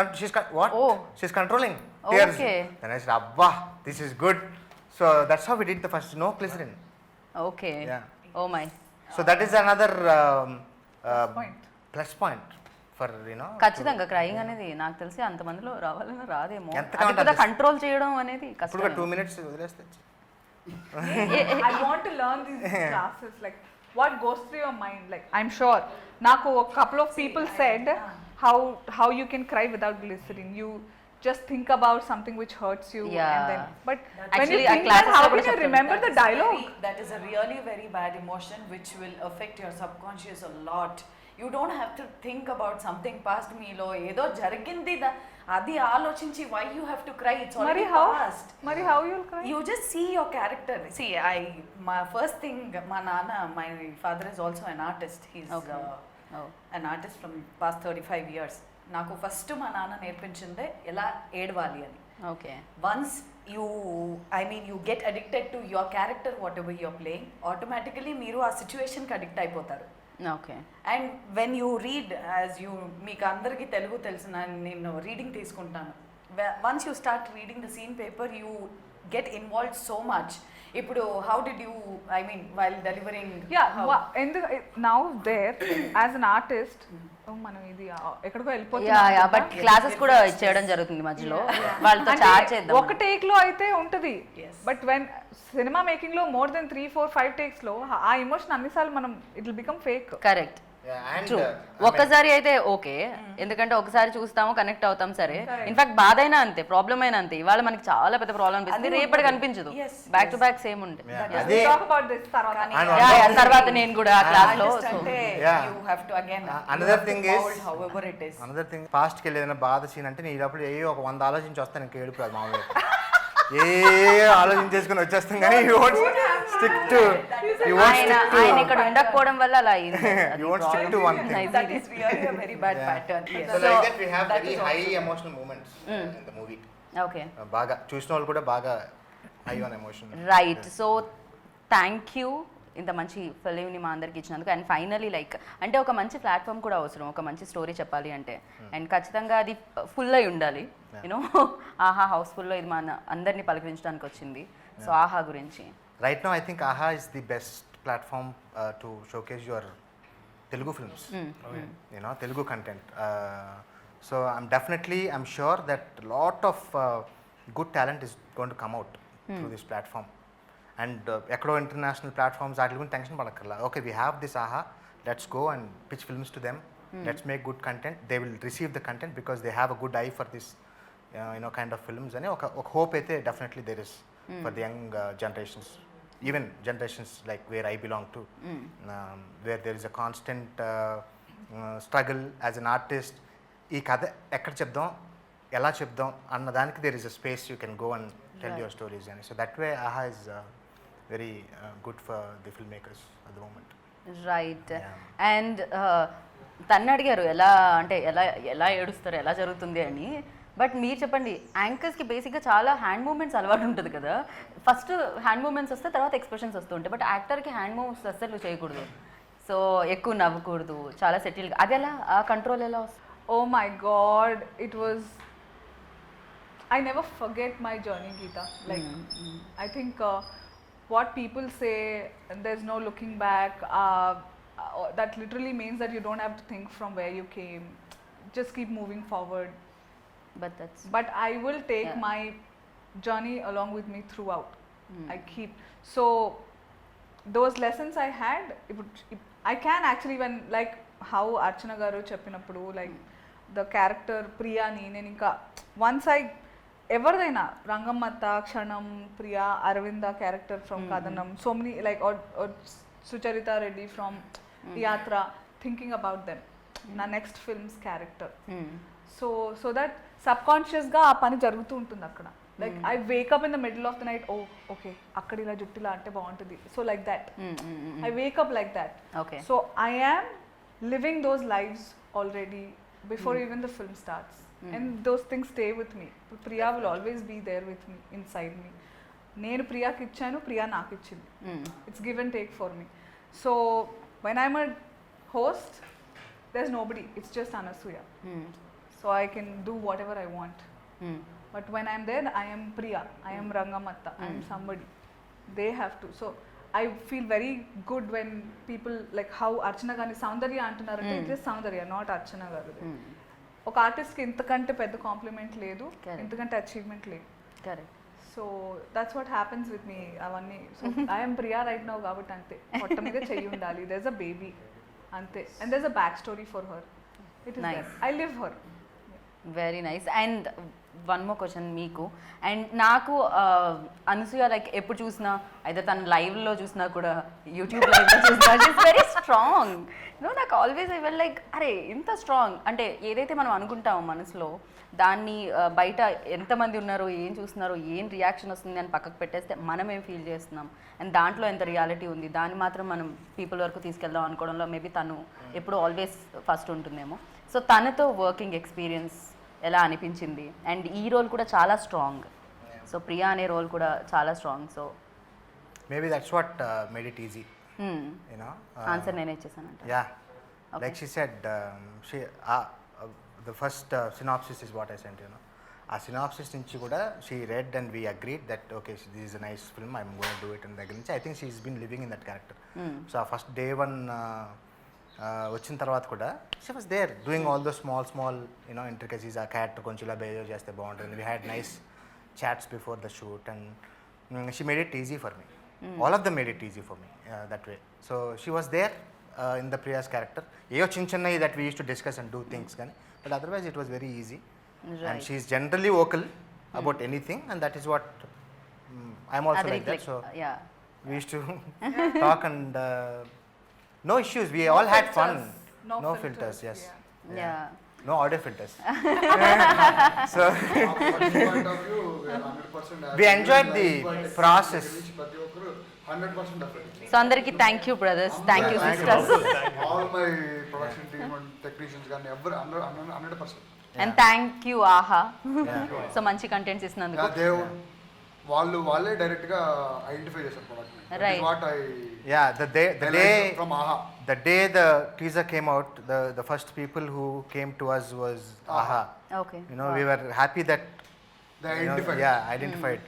what Oh. She's controlling Okay. అబ్బా this is good so that's how we did the first no glycerin okay Yeah. Oh my so that is another point. Plus point for you know ఖచ్చితంగా క్రైయింగ్ అనేది నాకు తెలిసి అంతమందిలో రావాలని రాదేమో ఎంత అది కావాలి కంట్రోల్ చేయడం అనేది ఇప్పుడు కష్టం 2 minutes వదిలేస్తే I want to learn these classes, like what goes through your mind. Like I'm sure, Naku, a couple of people said how you can cry without glycerin. You just think about something which hurts you, Yeah. and then but when Actually, you ఆ think that, classes how లో can కూడా you చెప్తారు. remember the dialogue? That is a really very bad emotion which will affect your subconscious a lot. You don't have to think about something past మీలో ఏదో జరిగింది అది ఆలోచించి why you have to cry, it's already past. Mari how you'll cry? You just see your character. See, my first thing, my nana, my father is also an artist. He's Okay. Oh. an artist from past 35 years. నాకు first మా నాన్న నేర్పించిందే ఎలా ఏడవాలి అని. Okay Once you get addicted to your character, whatever you're playing, automatically మీరు ఆ సిచ్యువేషన్కి addict అయిపోతారు. Okay and when you read మీకు అందరికీ తెలుగు తెలుసు నేను రీడింగ్ తీసుకుంటాను. Once you start reading the scene paper you get involved so much. ఇప్పుడు how did you while delivering Now there as an artist, మనం ఇది ఎక్కడికో యా వెళ్ళిపోతున్నాం యా కదా. బట్ క్లాసెస్ కూడా చేయడం జరుగుతుంది మధ్యలో వాళ్ళతో అంటే చాట్ చేద్దాం ఒక టేక్ లో అయితే ఉంటది, Yes. But when cinema making లో మోర్ దెన్ 3, 4, 5 టేక్స్ లో ఆ ఎమోషన్ అన్నిసార్లు మనం it will become fake. Correct true ఒక్కసారి అయితే ఓకే ఎందుకంటే ఒకసారి చూస్తాము కనెక్ట్ అవుతాం సరే ఇన్ఫాక్ట్ బాధ అయినా అంతే ప్రాబ్లం అయినా అంతే ఇవాళ మనకి చాలా పెద్ద ప్రాబ్లం అనిపిస్తుంది రేపటికి అనిపించదు Yes, back to back same ఉండే అదే టాక్ అబౌట్ దిస్ తర్వాత. తర్వాత నేను కూడా ఆ క్లాస్ లో అంటే Yeah. You have to again Another thing is- however it is another thing పాస్ట్కి వెళ్ళి ఏదైనా బాధ సీన్ అంటే నీ లోపల ఏ ఒక 100 ఆలోచించి వస్తాను ఇంకా ఏడుపు రాదు మామూలుగా ఏ ఆలోచించేసుకుని వచ్చేస్తాం కానీ యూ వోంట్ స్టిక్ టు ఆయన ఇక్కడ ఉండకపోవడం వల్ల అలా అయింది You won't stick to one thing. That is really a very bad pattern. So like that we have very high emotional moments in the movie. Okay బాగా చూసిన వాళ్ళు కూడా బాగా high on emotion. Right so thank you ఇంత మంచి ఫిలింని మా అందరికి ఇచ్చినందుకు అండ్ ఫైనలీ లైక్ అంటే ఒక మంచి ప్లాట్ఫామ్ కూడా అవసరం ఒక మంచి స్టోరీ చెప్పాలి అంటే అండ్ ఖచ్చితంగా అది ఫుల్ అయి ఉండాలి యూనో ఆహా హౌస్ఫుల్లో ఇది మన అందరినీ పలకరించడానికి వచ్చింది సో ఆహా గురించి Right now I think AHA is the best platform to showcase your Telugu films. You know, Telugu content. So I'm sure that a lot of good talent is going to come out through this platform. And ekkado international platforms వాటి గురించి tension పడక్కర్లా. Okay, we have this AHA, let's go and pitch films to them. Let's make good content. They will receive the content because they have a good eye for this kind of films. And ఒక hope అయితే definitely there is for the young generations. Even generations like where I belong to, where there is a constant struggle as an artist. ఈ కథ ఎక్కడ చెప్దాం ఎలా చెప్దాం అన్న దానికి there is a space you can go and tell your stories. And so that way, AHA is very good for the filmmakers at the moment. Right Yeah. And తన్ను అడిగారు ఎలా అంటే ఎలా ఎలా ఏడుస్తారు ఎలా జరుగుతుంది అని. బట్ మీరు చెప్పండి, యాంకర్స్కి బేసిక్గా చాలా హ్యాండ్ మూమెంట్స్ అలవాటు ఉంటుంది కదా. ఫస్ట్ హ్యాండ్ మూమెంట్స్ వస్తే తర్వాత ఎక్స్ప్రెషన్స్ వస్తూ ఉంటాయి. బట్ యాక్టర్కి హ్యాండ్ మూవ్స్ అస్సలు చేయకూడదు, సో ఎక్కువ నవ్వకూడదు, చాలా సెటిల్గా. అది ఎలా ఆ కంట్రోల్ ఎలా వస్తుంది? Oh my God, it was. I never forget my journey, Geeta. Like, I think what people say, there's no looking back. That literally means that you don't have to think from where you came. Just keep moving forward. But that's But I will take Yeah. my journey along with me throughout. I keep so those lessons I had. I can actually when like how Archana garu cheppinappudu like the character Priyani నేను ఇంకా once I ఎవరిదైనా Rangammatta Kshanam Priya Aravinda character from Kathanam so many like or Sucharitha Reddy from Yatra thinking about them నా next films character so that సబ్కాన్షియస్గా ఆ పని జరుగుతూ ఉంటుంది అక్కడ. Like I wake up in the middle of the night, oh okay అక్కడ ఇలా జుట్టులా అంటే బాగుంటుంది, so like that I wake up like that. Okay. So I am living those lives already before even the film starts and those things stay with me. Priya will always be there with me inside me. నేను ప్రియాకి ఇచ్చాను, ప్రియా నాకు ఇచ్చింది. It's give and take for me. So when I'm a host there's nobody, it's just Anasuya. So I can do whatever I want. But when I'm there, I am Priya, I am Rangamatta, I am somebody. They have to. So I feel very good when people like how Archana Gani Soundarya antunarante, it is Soundarya, not Archana garu. ఒక ఆర్టిస్ట్కి ఇంతకంటే పెద్ద complement లేదు, ఇంతకంటే achievement లేదు. Correct. So that's what happens with me అవన్నీ. So I'm Priya right now కాబట్టి అంతే, పొట్ట మీద చెయ్యి ఉండాలి, దేర్ ఇస్ అ బేబీ అంతే, and there is a back story for her. It is Nice. I live her. Very nice. And one more question మీకు and నాకు, అనసూయ లైక్ ఎప్పుడు చూసినా అయితే తను లైవ్లో చూసినా కూడా యూట్యూబ్ లైవ్లో చూసినా షీస్ వెరీ స్ట్రాంగ్. నాకు ఆల్వేస్ ఐ వెల్ లైక్ అరే ఇంత స్ట్రాంగ్ అంటే ఏదైతే మనం అనుకుంటామో మనసులో దాన్ని బయట ఎంతమంది ఉన్నారో ఏం చూస్తున్నారో ఏం రియాక్షన్ వస్తుంది అని పక్కకు పెట్టేస్తే మనం ఏం ఫీల్ చేస్తున్నాం అండ్ దాంట్లో ఎంత రియాలిటీ ఉంది దాన్ని మాత్రం మనం పీపుల్ వరకు తీసుకెళ్దాం అనుకోవడంలో మేబీ తను ఎప్పుడు ఆల్వేస్ ఫస్ట్ ఉంటుందేమో. సో తనతో వర్కింగ్ ఎక్స్పీరియన్స్ ఎలా అనిపించింది? అండ్ ఈ రోల్ కూడా చాలా స్ట్రాంగ్, సో ప్రియా అనే రోల్ కూడా చాలా strong. So Maybe that's what made it easy, you know. Answer నేనే ఇచ్చేసానంట. Yeah, like she said, the first synopsis is what I sent, you know. ఆ సినాప్సిస్ నుంచి కూడా she read and we agreed that okay this is a nice film, I'm going to do it. And దగ్గర నుంచి I think she is been living in that character. So ఆ first day one వచ్చిన తర్వాత కూడా she was there doing all the small you know intricacies. ఆ character కొంచెం ఇలా behave చేస్తే బాగుంటుంది. We had nice chats before the shoot and she made it easy for me. All of them made it easy for me that way. So she was there in the Priya's character. ఏవో చిన్నవి that we used to discuss and do things కానీ, but otherwise it was very easy. Right. And she is generally vocal about anything, and that is what I'm also like that. So yeah, we used to talk and no issues. We all had fun. No filters. Yes. yeah. No audio filters. So point of view, we are 100% we enjoyed the process. ప్రతి ఒక్కరు 100% effort. So అందరికి thank you brothers, thank you sisters, All my production team and technicians కానీ ఎవరు 100%. And thank you ఆహా. So మంచి contents ఇస్తున్నందుకు. వాళ్ళే direct గా identify చేశారు product. Right. What I Yeah, the day from ఆహా. the day the teaser came out, the first people who came to us was AHA. Okay. You know, we were happy that They you know, identified. yeah, identified.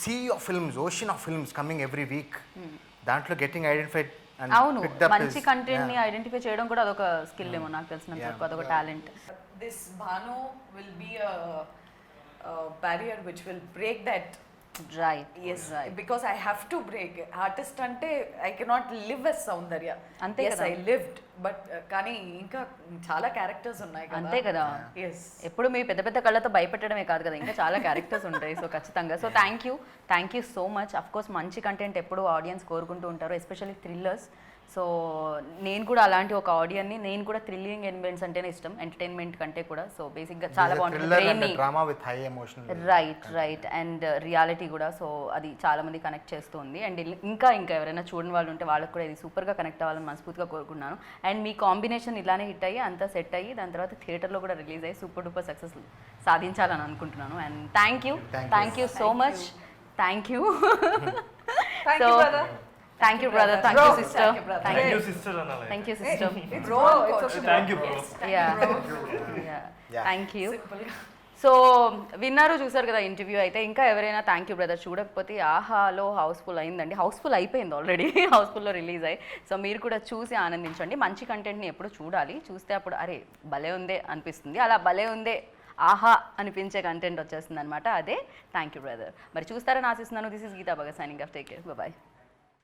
Sea of films, ocean of films coming every week. దాంట్లో getting identified and అవును, picked up మంచి is- content ని yeah. Identify చేయడం కూడా అదొక skill ఏమో నాకు తెలిసినంత వరకు, అదొక talent. This Bhanu will be a barrier which will break that. Right. Yes, because I have to break. Artist ante I cannot live as Soundarya. అంతే Yes, కదా. I lived, but కానీ ఇంకా చాలా క్యారెక్టర్స్ ఉన్నాయి కదా. అంతే కదా. Yes. ఎప్పుడు మీ పెద్ద పెద్ద కళ్ళతో భయపెట్టడమే కాదు కదా, ఇంకా చాలా క్యారెక్టర్స్ ఉంటాయి. సో ఖచ్చితంగా. So thank you so much. Of course మంచి కంటెంట్ ఎప్పుడు ఆడియన్స్ కోరుకుంటూ ఉంటారు, ఎస్పెషల్లీ థ్రిల్లర్స్. సో నేను కూడా అలాంటి ఒక ఆడియన్ని, నేను కూడా థ్రిల్లింగ్ ఎలిమెంట్స్ అంటేనే ఇష్టం, ఎంటర్టైన్మెంట్ కంటే కూడా. సో బేసిక్గా చాలా బాగుంటుంది, drama with high emotion. Right and reality కూడా. సో అది చాలా మంది కనెక్ట్ చేస్తుంది. అండ్ ఇంకా ఎవరైనా చూడని వాళ్ళు ఉంటే వాళ్ళకి కూడా ఇది సూపర్గా కనెక్ట్ అవ్వాలని మనస్ఫూర్తిగా కోరుకున్నాను. అండ్ మీ కాంబినేషన్ ఇలానే హిట్ అయ్యి అంతా సెట్ అయ్యి దాని తర్వాత థియేటర్లో కూడా రిలీజ్ అయ్యి సూపర్ డూపర్ సక్సెస్ సాధించాలని అనుకుంటున్నాను. And thank you so much. Thank you Thank you, brother. Thank you brother, thank you sister, thank you sister అనాలి. Thank you sister, Bro, it's okay. Thank you bro. Thank you. So విన్నారు, చూసారు కదా interview అయితే. ఇంకా ఎవరైనా thank you brother చూడకపోతే ఆహాలో Housefull అయిందండి, హౌస్ఫుల్ అయిపోయింది ఆల్రెడీ, హౌస్ఫుల్లో రిలీజ్ అయ్యి. సో మీరు కూడా చూసి ఆనందించండి. మంచి కంటెంట్ని ఎప్పుడు చూడాలి, చూస్తే అప్పుడు అరే భలే ఉందే అనిపిస్తుంది. అలా భలే ఉందే ఆహా అనిపించే కంటెంట్ వచ్చేస్తుంది అనమాట. అదే థ్యాంక్ యూ బ్రదర్. మరి చూస్తారని ఆశిస్తున్నాను. This is Geeta Bhagat signing off. Take care, bye.